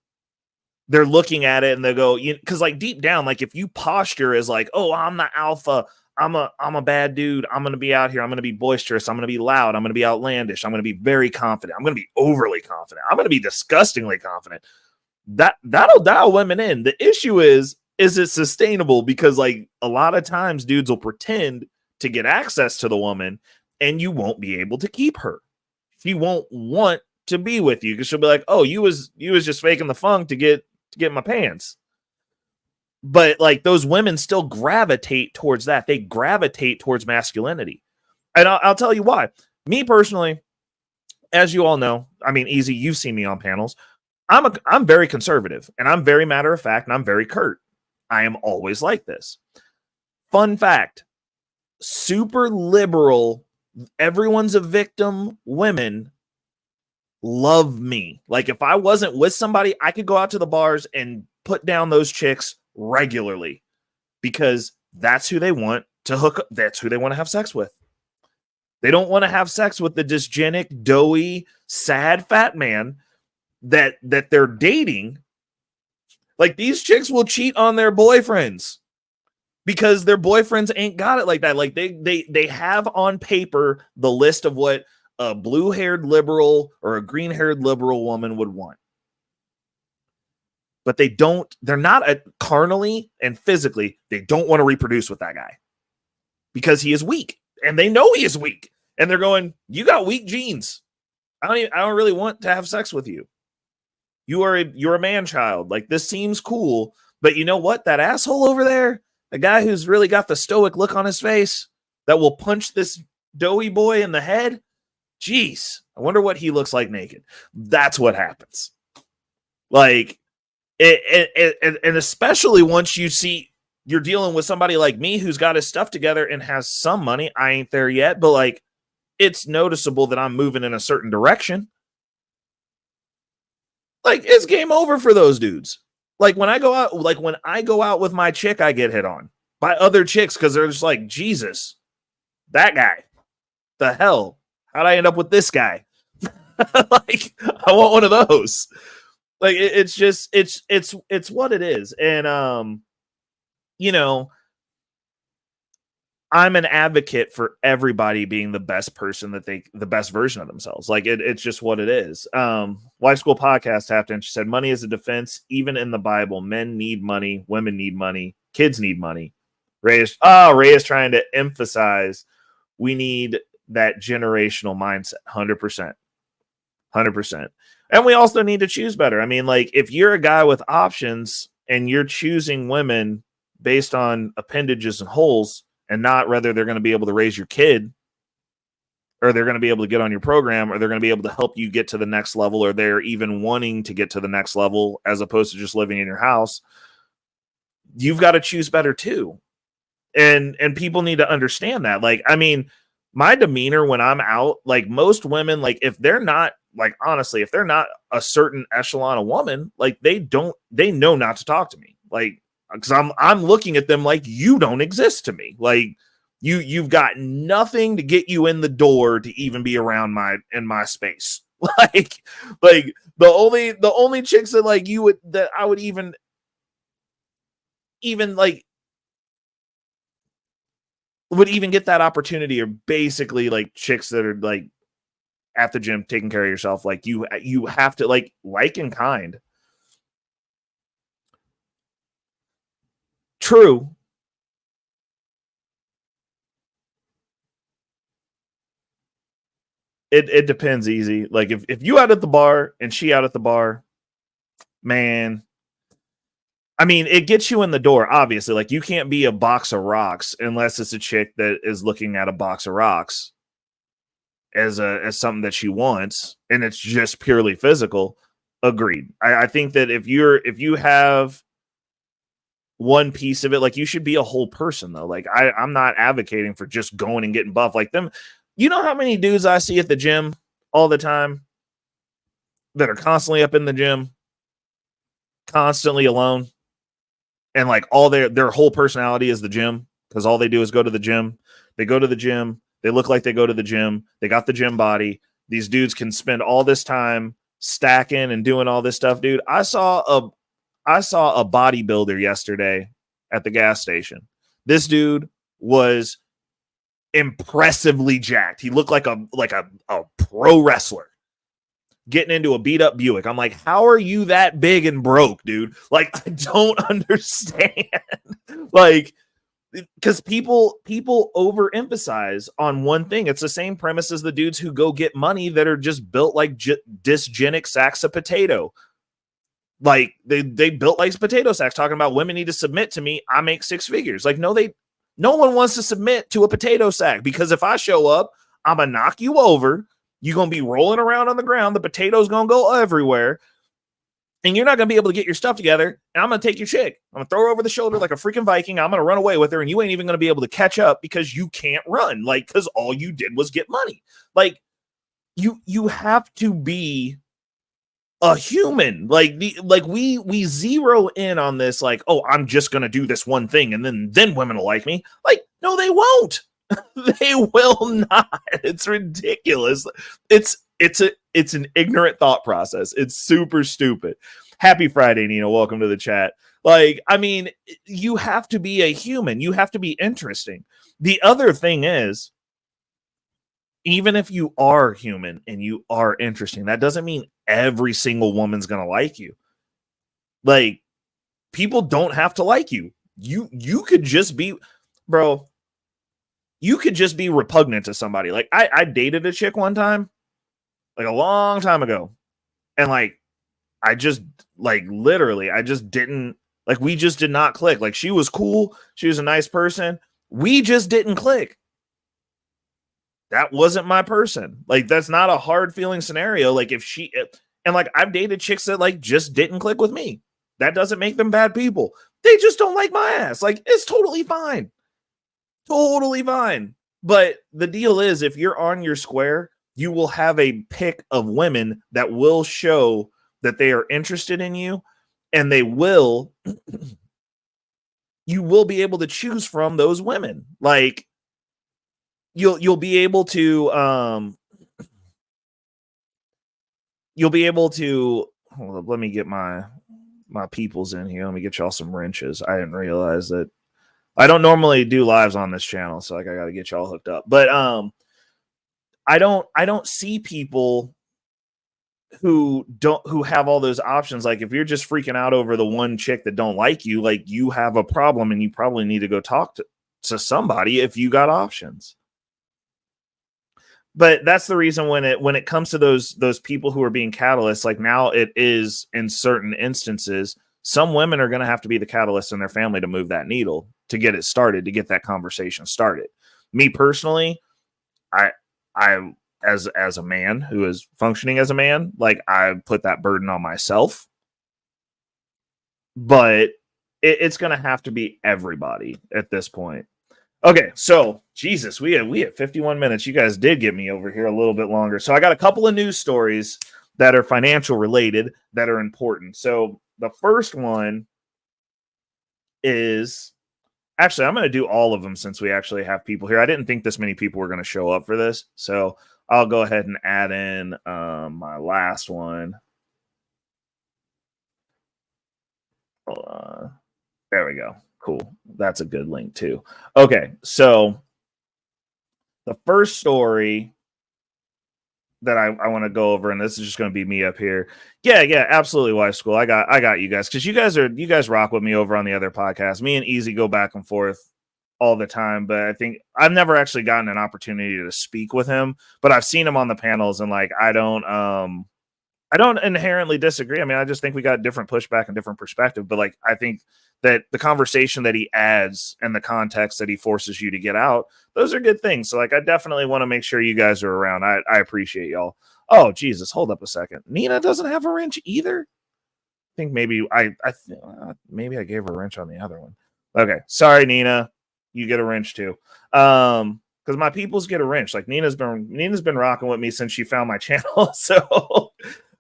they're looking at it and they go, because like deep down, like if you posture as like, oh, I'm the alpha, I'm a bad dude, I'm going to be out here, I'm going to be boisterous, I'm going to be loud, I'm going to be outlandish, I'm going to be very confident, I'm going to be overly confident, I'm going to be disgustingly confident. That'll dial women in. The issue is it sustainable? Because like a lot of times dudes will pretend to get access to the woman and you won't be able to keep her. She won't want to be with you because she'll be like, oh, you was just faking the funk to get my pants. But like those women still gravitate towards that. They gravitate towards masculinity. And I'll tell you why. Me personally, as you all know, I mean, Easy, you've seen me on panels. I'm very conservative and I'm very matter of fact and I'm very curt. I am always like this. Fun fact, super liberal, everyone's a victim women love me. Like if I wasn't with somebody, I could go out to the bars and put down those chicks regularly because that's who they want to hook up. That's who they want to have sex with. They don't want to have sex with the dysgenic, doughy, sad, fat man that they're dating. Like these chicks will cheat on their boyfriends because their boyfriends ain't got it like that. Like they have on paper the list of what a blue-haired liberal or a green-haired liberal woman would want. But they're not carnally and physically, they don't want to reproduce with that guy because he is weak and they know he is weak. And they're going, you got weak genes. I don't really want to have sex with you. You're a man child. Like this seems cool, but you know what? That asshole over there, the guy who's really got the stoic look on his face that will punch this doughy boy in the head. Jeez, I wonder what he looks like naked. That's what happens. Like, and especially once you see you're dealing with somebody like me who's got his stuff together and has some money. I ain't there yet, but like, it's noticeable that I'm moving in a certain direction. Like, it's game over for those dudes. Like when I go out with my chick, I get hit on by other chicks because they're just like, Jesus, that guy, the hell, how'd I end up with this guy? Like, I want one of those. Like, it's just, it's what it is. And, you know, I'm an advocate for everybody being the best person the best version of themselves. Like it's just what it is. Wife School Podcast tapped in. She said, money is a defense. Even in the Bible, men need money, women need money, kids need money. Ray is trying to emphasize we need that generational mindset. 100%. And we also need to choose better. I mean, like if you're a guy with options and you're choosing women based on appendages and holes, and not whether they're going to be able to raise your kid or they're going to be able to get on your program or they're going to be able to help you get to the next level or they're even wanting to get to the next level as opposed to just living in your house, you've got to choose better too. And people need to understand that. Like, I mean, my demeanor when I'm out, like most women, like if they're not, like honestly, if they're not a certain echelon of woman, like they know not to talk to me. Like, because I'm looking at them like you don't exist to me. Like you've got nothing to get you in the door to even be around my space. like The only chicks that like you would that I would even like would even get that opportunity are basically like chicks that are like at the gym taking care of yourself. Like you have to like in kind. True. It depends easy. Like if you out at the bar and she out at the bar, man, I mean, it gets you in the door, obviously. Like you can't be a box of rocks unless it's a chick that is looking at a box of rocks as something that she wants, and it's just purely physical. Agreed. I think that if you have one piece of it, like you should be a whole person though. Like I'm not advocating for just going and getting buff like them. You know how many dudes I see at the gym all the time that are constantly up in the gym, constantly alone, and like all their whole personality is the gym because all they do is go to the gym. They go to the gym. They look like they go to the gym. They got the gym body. These dudes can spend all this time stacking and doing all this stuff, dude. I saw a bodybuilder yesterday at the gas station. This dude was impressively jacked. He looked like a pro wrestler getting into a beat up Buick. I'm like, how are you that big and broke, dude? Like, I don't understand. Like, because people overemphasize on one thing. It's the same premise as the dudes who go get money that are just built like dysgenic sacks of potato. Like they built like potato sacks, talking about women need to submit to me. I make six figures. Like, no one wants to submit to a potato sack, because if I show up, I'm gonna knock you over. You're gonna be rolling around on the ground. The potato's gonna go everywhere, and you're not gonna be able to get your stuff together. And I'm gonna take your chick. I'm gonna throw her over the shoulder like a freaking Viking. I'm gonna run away with her, and you ain't even gonna be able to catch up because you can't run. Like, because all you did was get money. Like, you have to be a human. Like we zero in on this, like, oh, I'm just gonna do this one thing and then women will like me. Like, no, they won't. They will not. It's ridiculous. It's an ignorant thought process. It's super stupid. Happy Friday, Nina. Welcome to the chat. Like, I mean, you have to be a human. You have to be interesting. The other thing is, even if you are human and you are interesting, that doesn't mean every single woman's going to like you. Like, people don't have to like you. You could just be, bro, you could just be repugnant to somebody. Like, I dated a chick one time, like a long time ago. And like, I just, like, literally, I just didn't, like, we just did not click. Like, she was cool. She was a nice person. We just didn't click. That wasn't my person. Like, that's not a hard feeling scenario. Like, and like, I've dated chicks that like just didn't click with me. That doesn't make them bad people. They just don't like my ass. Like, it's totally fine. Totally fine. But the deal is, if you're on your square, you will have a pick of women that will show that they are interested in you, and you will be able to choose from those women. Like, you'll be able to hold up, let me get my peoples in here. Let me get y'all some wrenches. I didn't realize that I don't normally do lives on this channel, so like I got to get y'all hooked up. But I don't see people who have all those options. Like, if you're just freaking out over the one chick that don't like you, like, you have a problem and you probably need to go talk to somebody if you got options. But that's the reason when it comes to those people who are being catalysts, like, now it is, in certain instances, some women are going to have to be the catalyst in their family to move that needle, to get it started, to get that conversation started. Me personally, I as a man who is functioning as a man, like, I put that burden on myself. But it's going to have to be everybody at this point. Okay, so Jesus, we have 51 minutes. You guys did get me over here a little bit longer. So I got a couple of news stories that are financial related that are important. So the first one is, actually, I'm going to do all of them since we actually have people here. I didn't think this many people were going to show up for this, so I'll go ahead and add in my last one. There we go. Cool. That's a good link too. Okay, so the first story that I want to go over, and this is just going to be me up here. Yeah, absolutely. Wife School. I got you guys, because you guys rock with me over on the other podcast. Me and Easy go back and forth all the time, but I think I've never actually gotten an opportunity to speak with him, but I've seen him on the panels, and like I don't inherently disagree. I mean, I just think we got different pushback and different perspective, but like I think that the conversation that he adds and the context that he forces you to get out, those are good things. So like I definitely want to make sure you guys are around. I appreciate y'all. Oh Jesus, hold up a second. Nina doesn't have a wrench either. I think maybe maybe I gave her a wrench on the other one. Okay, sorry Nina, you get a wrench too. Because my peoples get a wrench. Like Nina's been rocking with me since she found my channel. So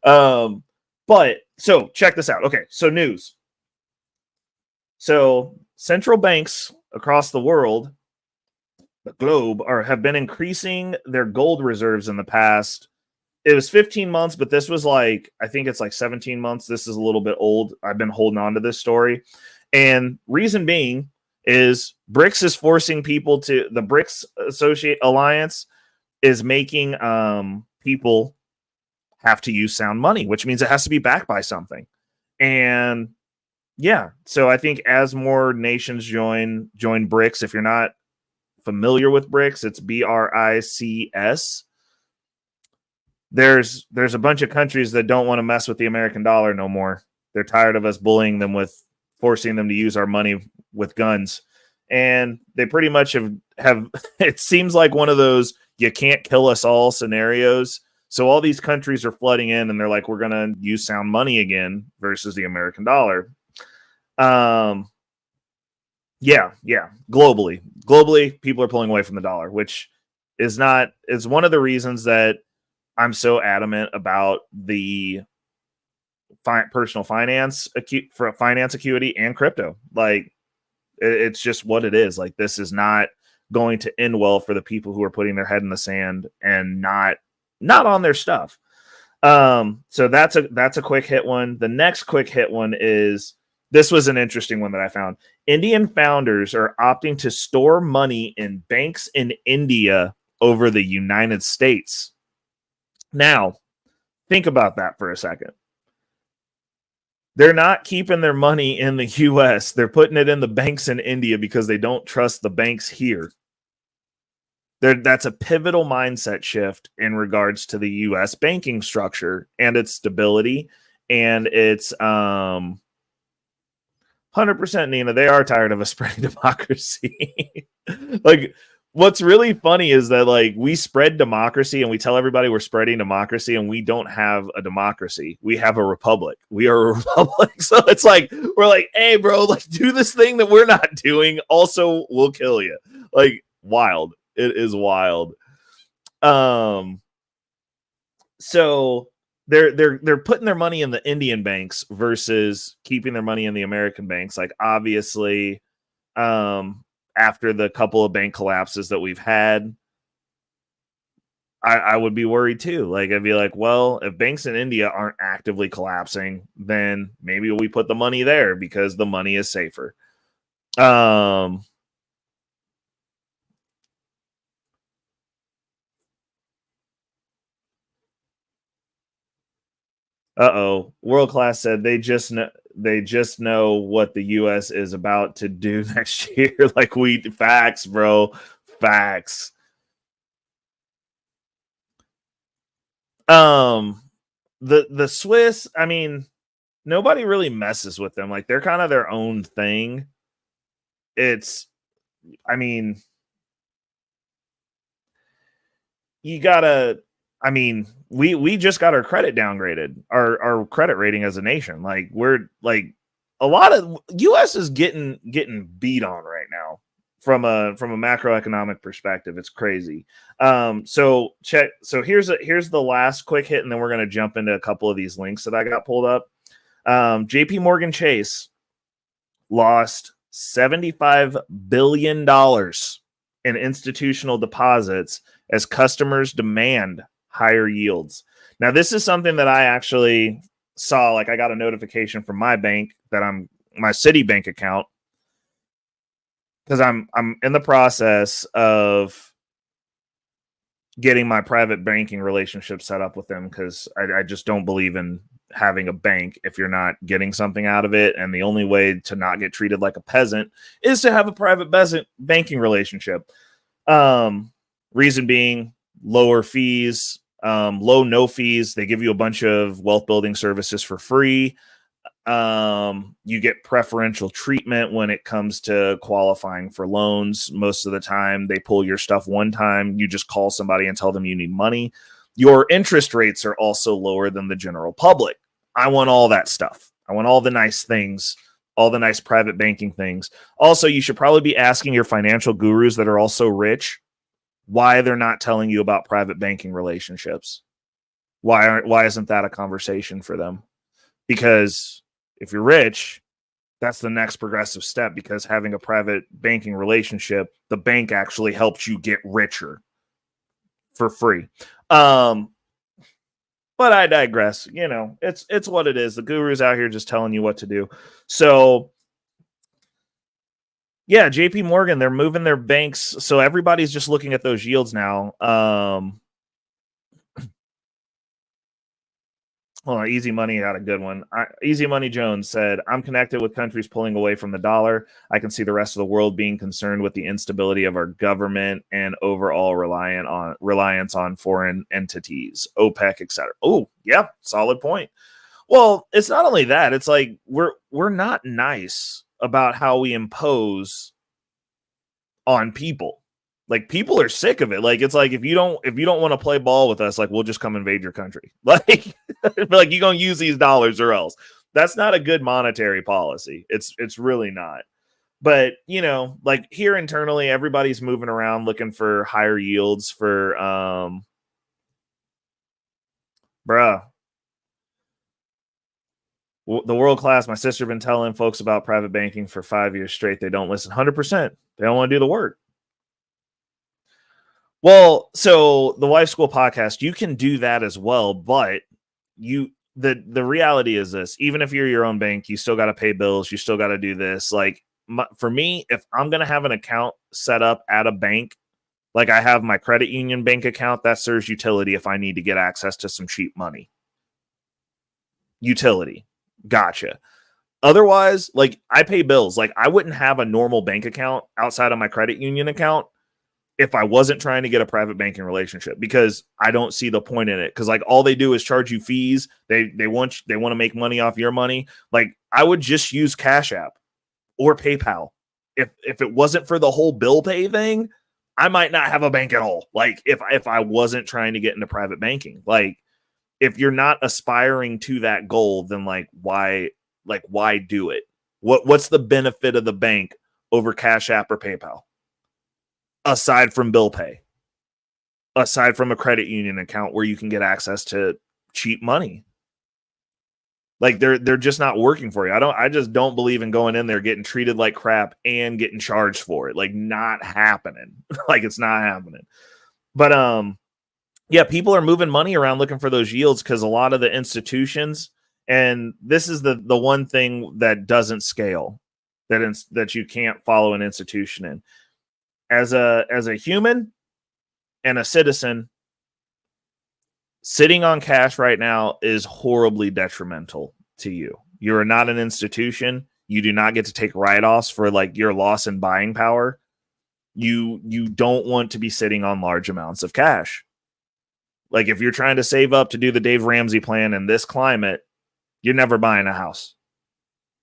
but so check this out. Okay, so news. So central banks across the world, the globe, have been increasing their gold reserves in the past. It was 15 months, but this was like, I think it's like 17 months. This is a little bit old. I've been holding on to this story. And reason being is BRICS is forcing people to, the BRICS Associate Alliance is making people have to use sound money, which means it has to be backed by something. And yeah, so I think as more nations join BRICS, if you're not familiar with BRICS, it's BRICS. There's a bunch of countries that don't want to mess with the American dollar no more. They're tired of us bullying them with forcing them to use our money with guns. And they pretty much have it seems like one of those you can't kill us all scenarios. So all these countries are flooding in and they're like, we're going to use sound money again versus the American dollar. Yeah. Globally, people are pulling away from the dollar, which is one of the reasons that I'm so adamant about the personal finance acuity and crypto. Like it's just what it is. Like this is not going to end well for the people who are putting their head in the sand and not on their stuff. So that's a quick hit one. The next quick hit one is, this was an interesting one that I found. Indian founders are opting to store money in banks in India over the United States. Now, think about that for a second. They're not keeping their money in the US. They're putting it in the banks in India because they don't trust the banks here. That's a pivotal mindset shift in regards to the US banking structure and its stability and its 100% Nina, they are tired of us spreading democracy. Like, what's really funny is that like we spread democracy and we tell everybody we're spreading democracy and we don't have a democracy. We have a republic. We are a republic. So it's like, we're like, hey bro, like do this thing that we're not doing. Also, we'll kill you. Like wild. It is wild. So they're putting their money in the Indian banks versus keeping their money in the American banks. Like obviously, after the couple of bank collapses that we've had, I would be worried too. Like I'd be like, well, if banks in India aren't actively collapsing, then maybe we put the money there because the money is safer. World Class said they just know what the US is about to do next year. Like facts, bro. Facts. The Swiss, I mean, nobody really messes with them. Like they're kind of their own thing. We just got our credit downgraded, our credit rating as a nation. Like we're like a lot of US is getting beat on right now from a macroeconomic perspective. It's crazy. So here's the last quick hit, and then we're going to jump into a couple of these links that I got pulled up. JP Morgan Chase lost $75 billion in institutional deposits as customers demand higher yields. Now, this is something that I actually saw. Like I got a notification from my bank that I'm my Citibank account, because I'm in the process of getting my private banking relationship set up with them, because I just don't believe in having a bank if you're not getting something out of it. And the only way to not get treated like a peasant is to have a private banking relationship. Reason being lower fees, no fees. They give you a bunch of wealth building services for free. You get preferential treatment when it comes to qualifying for loans. Most of the time, they pull your stuff one time. You just call somebody and tell them you need money. Your interest rates are also lower than the general public. I want all that stuff. I want all the nice things, all the nice private banking things. Also, you should probably be asking your financial gurus that are also rich why they're not telling you about private banking relationships. Why isn't that a conversation for them? Because if you're rich, that's the next progressive step, because having a private banking relationship, the bank actually helps you get richer for free. But I digress. You know, it's what it is. The guru's out here just telling you what to do. So yeah, JP Morgan, they're moving their banks. So everybody's just looking at those yields now. Easy Money had a good one. Easy Money Jones said, I'm connected with countries pulling away from the dollar. I can see the rest of the world being concerned with the instability of our government and overall reliance on foreign entities, OPEC, etc. Oh, yeah, solid point. Well, it's not only that. It's like we're not nice about how we impose on people. Like, people are sick of it. Like, it's like, if you don't want to play ball with us, like, we'll just come invade your country. Like, like, you're going to use these dollars or else. That's not a good monetary policy. It's really not. But, you know, like, here internally, everybody's moving around looking for higher yields for, the world class. My sister been telling folks about private banking for 5 years straight. They don't listen. 100%. They don't want to do the work. Well, so the Wife School podcast, you can do that as well, but the reality is this: even if you're your own bank, you still got to pay bills, you still got to do this. Like, for me, if I'm going to have an account set up at a bank, like I have my credit union bank account, that serves utility if I need to get access to some cheap money. Utility. Gotcha. Otherwise, like, I pay bills. Like, I wouldn't have a normal bank account outside of my credit union account if I wasn't trying to get a private banking relationship, because I don't see the point in it. Because, like, all they do is charge you fees. They want to make money off your money. Like, I would just use Cash App or PayPal. If it wasn't for the whole bill pay thing, I might not have a bank at all. Like, if I wasn't trying to get into private banking, like, if you're not aspiring to that goal, then why do it? What's the benefit of the bank over Cash App or PayPal? Aside from bill pay, aside from a credit union account where you can get access to cheap money. Like, they're just not working for you. I just don't believe in going in there, getting treated like crap and getting charged for it. Like, not happening. Like, it's not happening. But yeah, people are moving money around looking for those yields, because a lot of the institutions, and this is the one thing that doesn't scale, that you can't follow an institution in. As a human and a citizen, sitting on cash right now is horribly detrimental to you. You are not an institution. You do not get to take write-offs for, like, your loss in buying power. You don't want to be sitting on large amounts of cash. Like, if you're trying to save up to do the Dave Ramsey plan in this climate, you're never buying a house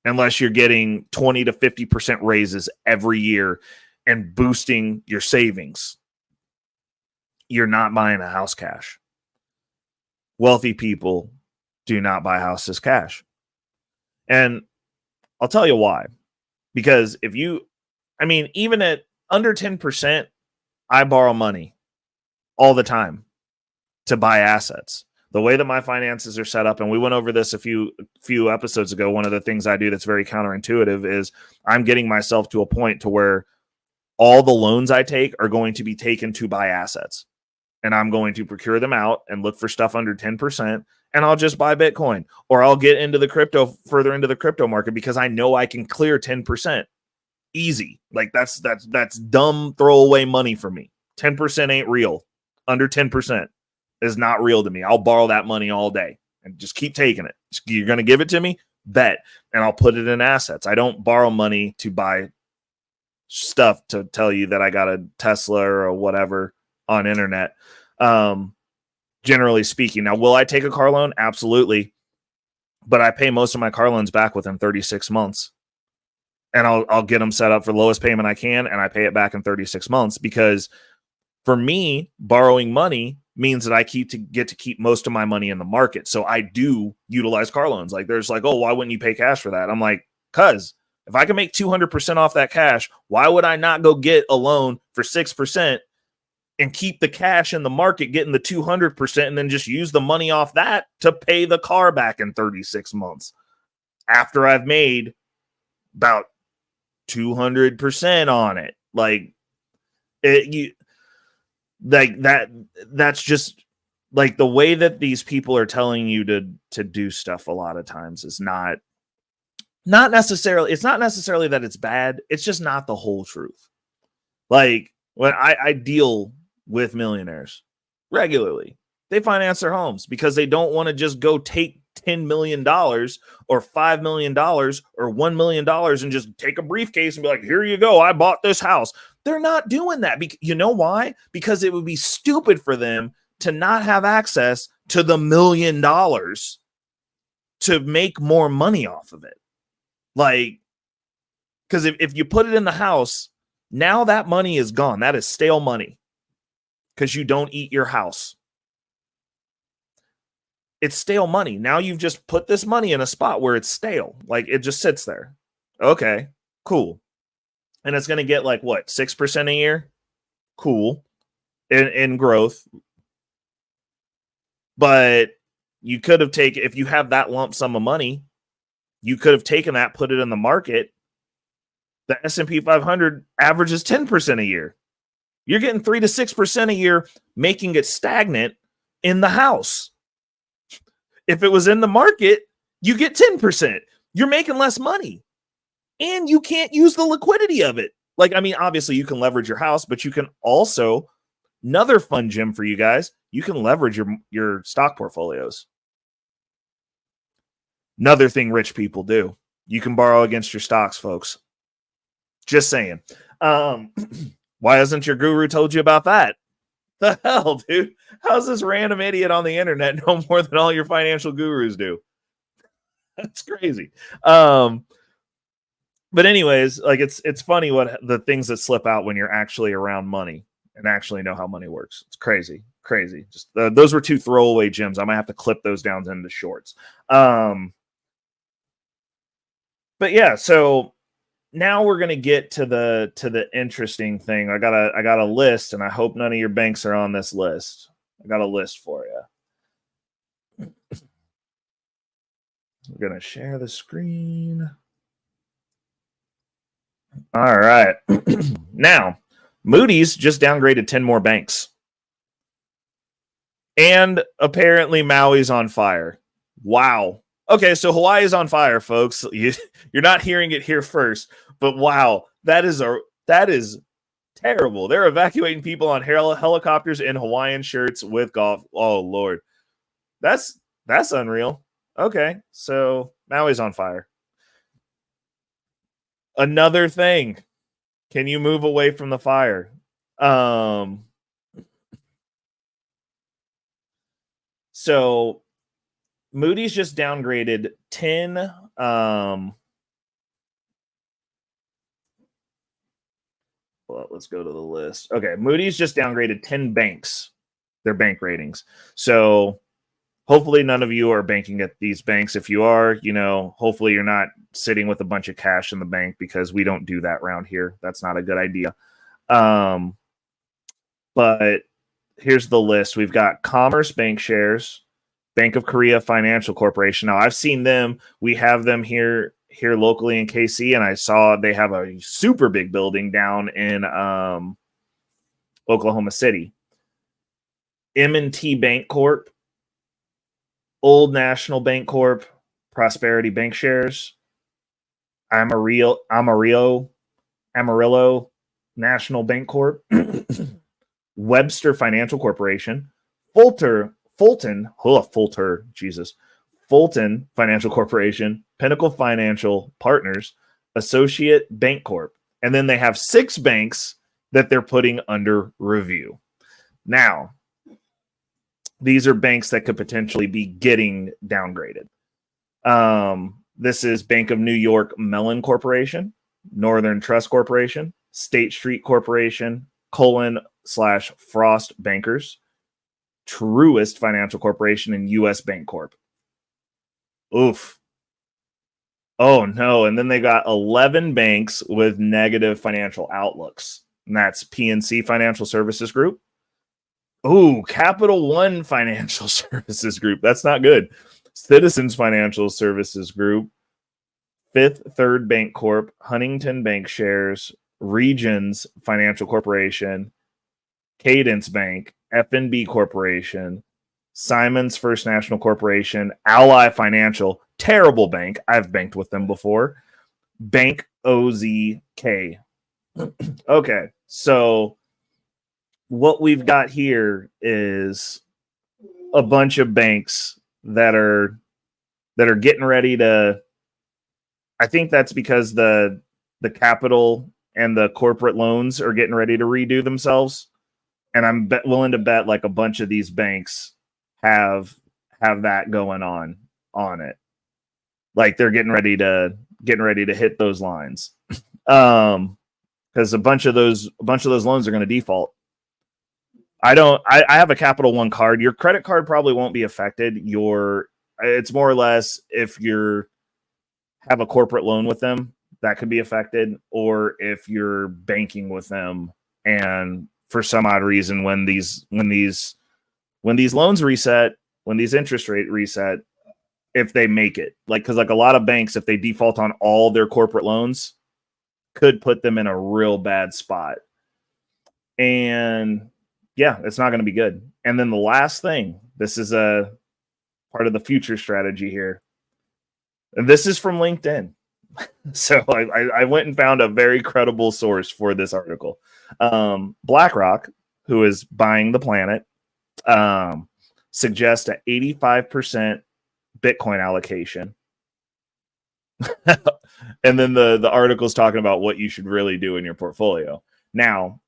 unless you're getting 20 to 50% raises every year and boosting your savings. You're not buying a house cash. Wealthy people do not buy houses cash. And I'll tell you why. Because even at under 10%, I borrow money all the time to buy assets. The way that my finances are set up, and we went over this a few episodes ago, one of the things I do that's very counterintuitive is I'm getting myself to a point to where all the loans I take are going to be taken to buy assets. and I'm going to procure them out and look for stuff under 10%, and I'll just buy Bitcoin, or I'll get into the further into the crypto market because I know I can clear 10%. Easy. Like that's dumb throwaway money for me. 10% ain't real. Under 10% is not real to me. I'll borrow that money all day and just keep taking it. You're going to give it to me? Bet. And I'll put it in assets. I don't borrow money to buy stuff to tell you that I got a Tesla or whatever on internet. Generally speaking. Now, will I take a car loan? Absolutely. But I pay most of my car loans back within 36 months. And I'll get them set up for the lowest payment I can, and I pay it back in 36 months because for me, borrowing money means that I get to keep most of my money in the market. So I do utilize car loans. Like there's like, oh, why wouldn't you pay cash for that? I'm like, cause if I can make 200% off that cash, why would I not go get a loan for 6% and keep the cash in the market, getting the 200%, and then just use the money off that to pay the car back in 36 months after I've made about 200% on it. That's just like the way that these people are telling you to do stuff a lot of times is not necessarily, it's not necessarily that it's bad. It's just not the whole truth. Like when I deal with millionaires regularly, they finance their homes because they don't want to just go take $10 million or $5 million or $1 million and just take a briefcase and be like, here you go, I bought this house. They're not doing that. You know why? Because it would be stupid for them to not have access to the $1 million to make more money off of it. Like, because if you put it in the house, now that money is gone. That is stale money because you don't eat your house. It's stale money. Now you've just put this money in a spot where it's stale. Like it just sits there. Okay, cool. And it's going to get like what, 6% a year? Cool. In growth. But you could have taken, if you have that lump sum of money, you could have taken that, put it in the market. The S&P 500 averages 10% a year. You're getting 3 to 6% a year, making it stagnant in the house. If it was in the market, you get 10%. You're making less money. And you can't use the liquidity of it. Like, I mean, obviously you can leverage your house, but you can also, another fun gem for you guys, you can leverage your stock portfolios. Another thing rich people do. You can borrow against your stocks, folks. Just saying. Why hasn't your guru told you about that? The hell, dude? How's this random idiot on the internet know more than all your financial gurus do? That's crazy. But anyways, like it's funny what the things that slip out when you're actually around money and actually know how money works. It's crazy. Just those were 2 throwaway gems. I might have to clip those down into shorts. But yeah, so now we're gonna get to the interesting thing. I got a list, and I hope none of your banks are on this list. I got a list for you. We're gonna share the screen. All right. Now, Moody's just downgraded 10 more banks. And apparently Maui's on fire. Wow. Okay, so Hawaii is on fire, folks. You're not hearing it here first, but wow, that is terrible. They're evacuating people on helicopters in Hawaiian shirts with golf. Oh Lord, that's unreal. Okay, so Maui's on fire. Another thing, can you move away from the fire? So Moody's just downgraded 10 well, let's go to the list. Okay, Moody's just downgraded 10 banks, their bank ratings. So hopefully none of you are banking at these banks. If you are, hopefully you're not sitting with a bunch of cash in the bank because we don't do that around here. That's not a good idea. But here's the list. We've got Commerce Bank Shares, Bank of Korea Financial Corporation. Now, I've seen them. We have them here locally in KC, and I saw they have a super big building down in Oklahoma City. M&T Bank Corp, Old National Bank Corp, Prosperity Bank Shares, Amarillo National Bank Corp, Webster Financial Corporation, Fulton Financial Corporation, Pinnacle Financial Partners, Associate Bank Corp. And then they have 6 banks that they're putting under review. Now, these are banks that could potentially be getting downgraded. This is Bank of New York Mellon Corporation, Northern Trust Corporation, State Street Corporation, Frost Bankers, Truist Financial Corporation, and U.S. Bank Corp. Oof. Oh, no. And then they got 11 banks with negative financial outlooks. And that's PNC Financial Services Group. Ooh, Capital One Financial Services Group. That's not good. Citizens Financial Services Group, Fifth Third Bank Corp, Huntington Bank Shares, Regions Financial Corporation, Cadence Bank, F&B Corporation, Simon's First National Corporation, Ally Financial, terrible bank. I've banked with them before. Bank OZK. Okay, so what we've got here is a bunch of banks that are getting ready to. I think that's because the capital and the corporate loans are getting ready to redo themselves, and I'm willing to bet like a bunch of these banks have that going on it. Like they're getting ready to hit those lines, because a bunch of those loans are going to default. I have a Capital One card. Your credit card probably won't be affected. It's more or less if you're have a corporate loan with them that could be affected, or if you're banking with them and for some odd reason when these loans reset, when these interest rate reset, if they make it, because a lot of banks, if they default on all their corporate loans, could put them in a real bad spot. And yeah, it's not going to be good. And then the last thing, this is a part of the future strategy here. And this is from LinkedIn. So I went and found a very credible source for this article. BlackRock, who is buying the planet, suggests an 85% Bitcoin allocation. And then the article is talking about what you should really do in your portfolio. Now,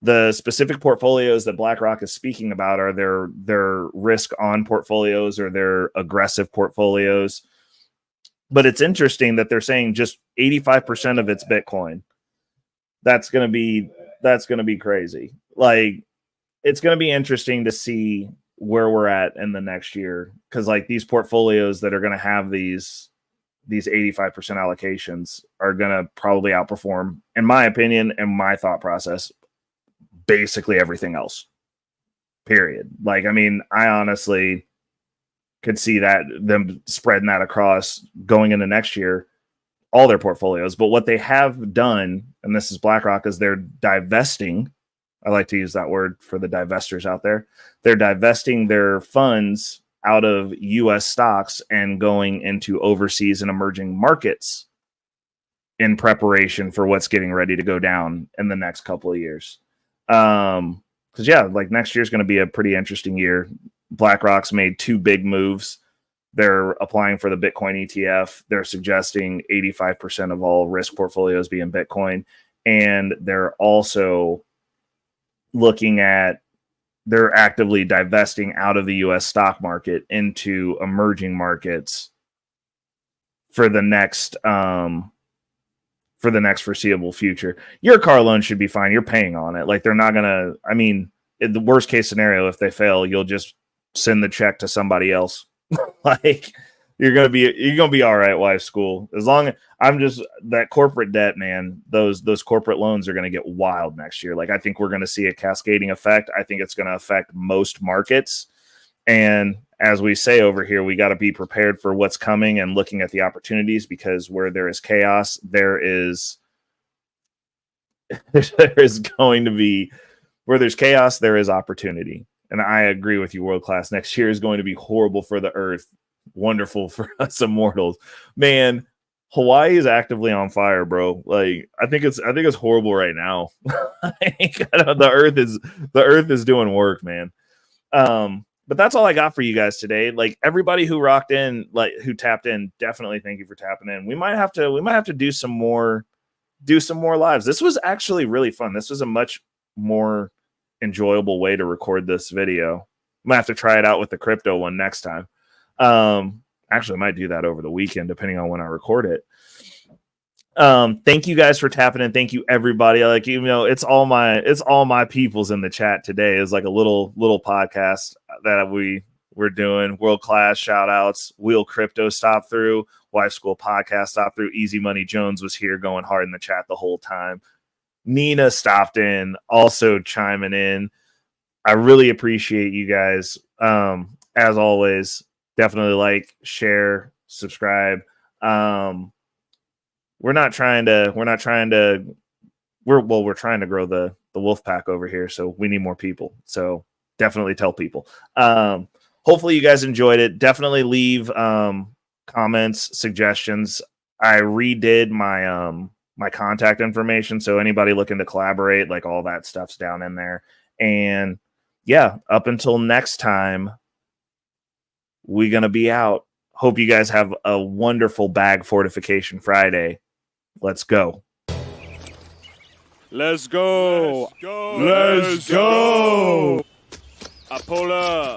the specific portfolios that BlackRock is speaking about are their risk on portfolios or their aggressive portfolios. But it's interesting that they're saying just 85% of it's Bitcoin. That's going to be crazy. Like, it's going to be interesting to see where we're at in the next year, because like these portfolios that are going to have these 85% allocations are going to probably outperform, in my opinion and my thought process, basically everything else. Period. Like, I mean, I honestly could see that them spreading that across going into next year, all their portfolios. But what they have done, and this is BlackRock, is they're divesting. I like to use that word for the divestors out there. They're divesting their funds out of U.S. stocks and going into overseas and emerging markets in preparation for what's getting ready to go down in the next couple of years. Because yeah, like next year is going to be a pretty interesting year. BlackRock's made 2 big moves. They're applying for the Bitcoin ETF. They're suggesting 85% of all risk portfolios be in Bitcoin. And they're also they're actively divesting out of the U.S. stock market into emerging markets for the next foreseeable future. Your car loan should be fine. You're paying on it. Like, they're not going to, I mean, in the worst case scenario, if they fail, you'll just send the check to somebody else. Like, you're gonna be all right, wife school. As long as that corporate debt, man, those corporate loans are gonna get wild next year. Like, I think we're gonna see a cascading effect. I think it's gonna affect most markets. And as we say over here, we got to be prepared for what's coming and looking at the opportunities, because where there is chaos, there is going to be, where there's chaos, there is opportunity. And I agree with you, World Class. Next year is going to be horrible for the Earth, wonderful for us immortals. Man, Hawaii is actively on fire, bro. Like I think it's horrible right now. The Earth is doing work, man. But that's all I got for you guys today. Like everybody who rocked in, like who tapped in, definitely thank you for tapping in. We might have to do some more lives. This was actually really fun. This was a much more enjoyable way to record this video. I'm gonna have to try it out with the crypto one next time. Actually I might do that over the weekend depending on when I record it. Thank you guys for tapping in. Thank you everybody. Like, you know, it's all my peoples in the chat today. It's like a little podcast that we're doing. World Class shout outs. Wheel Crypto stop through. Wife School Podcast stop through. Easy Money Jones was here going hard in the chat the whole time. Nina stopped in, also chiming in. I really appreciate you guys. As always, definitely like, share, subscribe. We're trying to grow the wolf pack over here, so we need more people. So definitely tell people. Hopefully you guys enjoyed it. Definitely leave comments, suggestions. I redid my my contact information, so anybody looking to collaborate, like all that stuff's down in there. And yeah, up until next time, we're gonna be out. Hope you guys have a wonderful Bag Fortification Friday. Let's go. Let's go. Let's go. I pull up.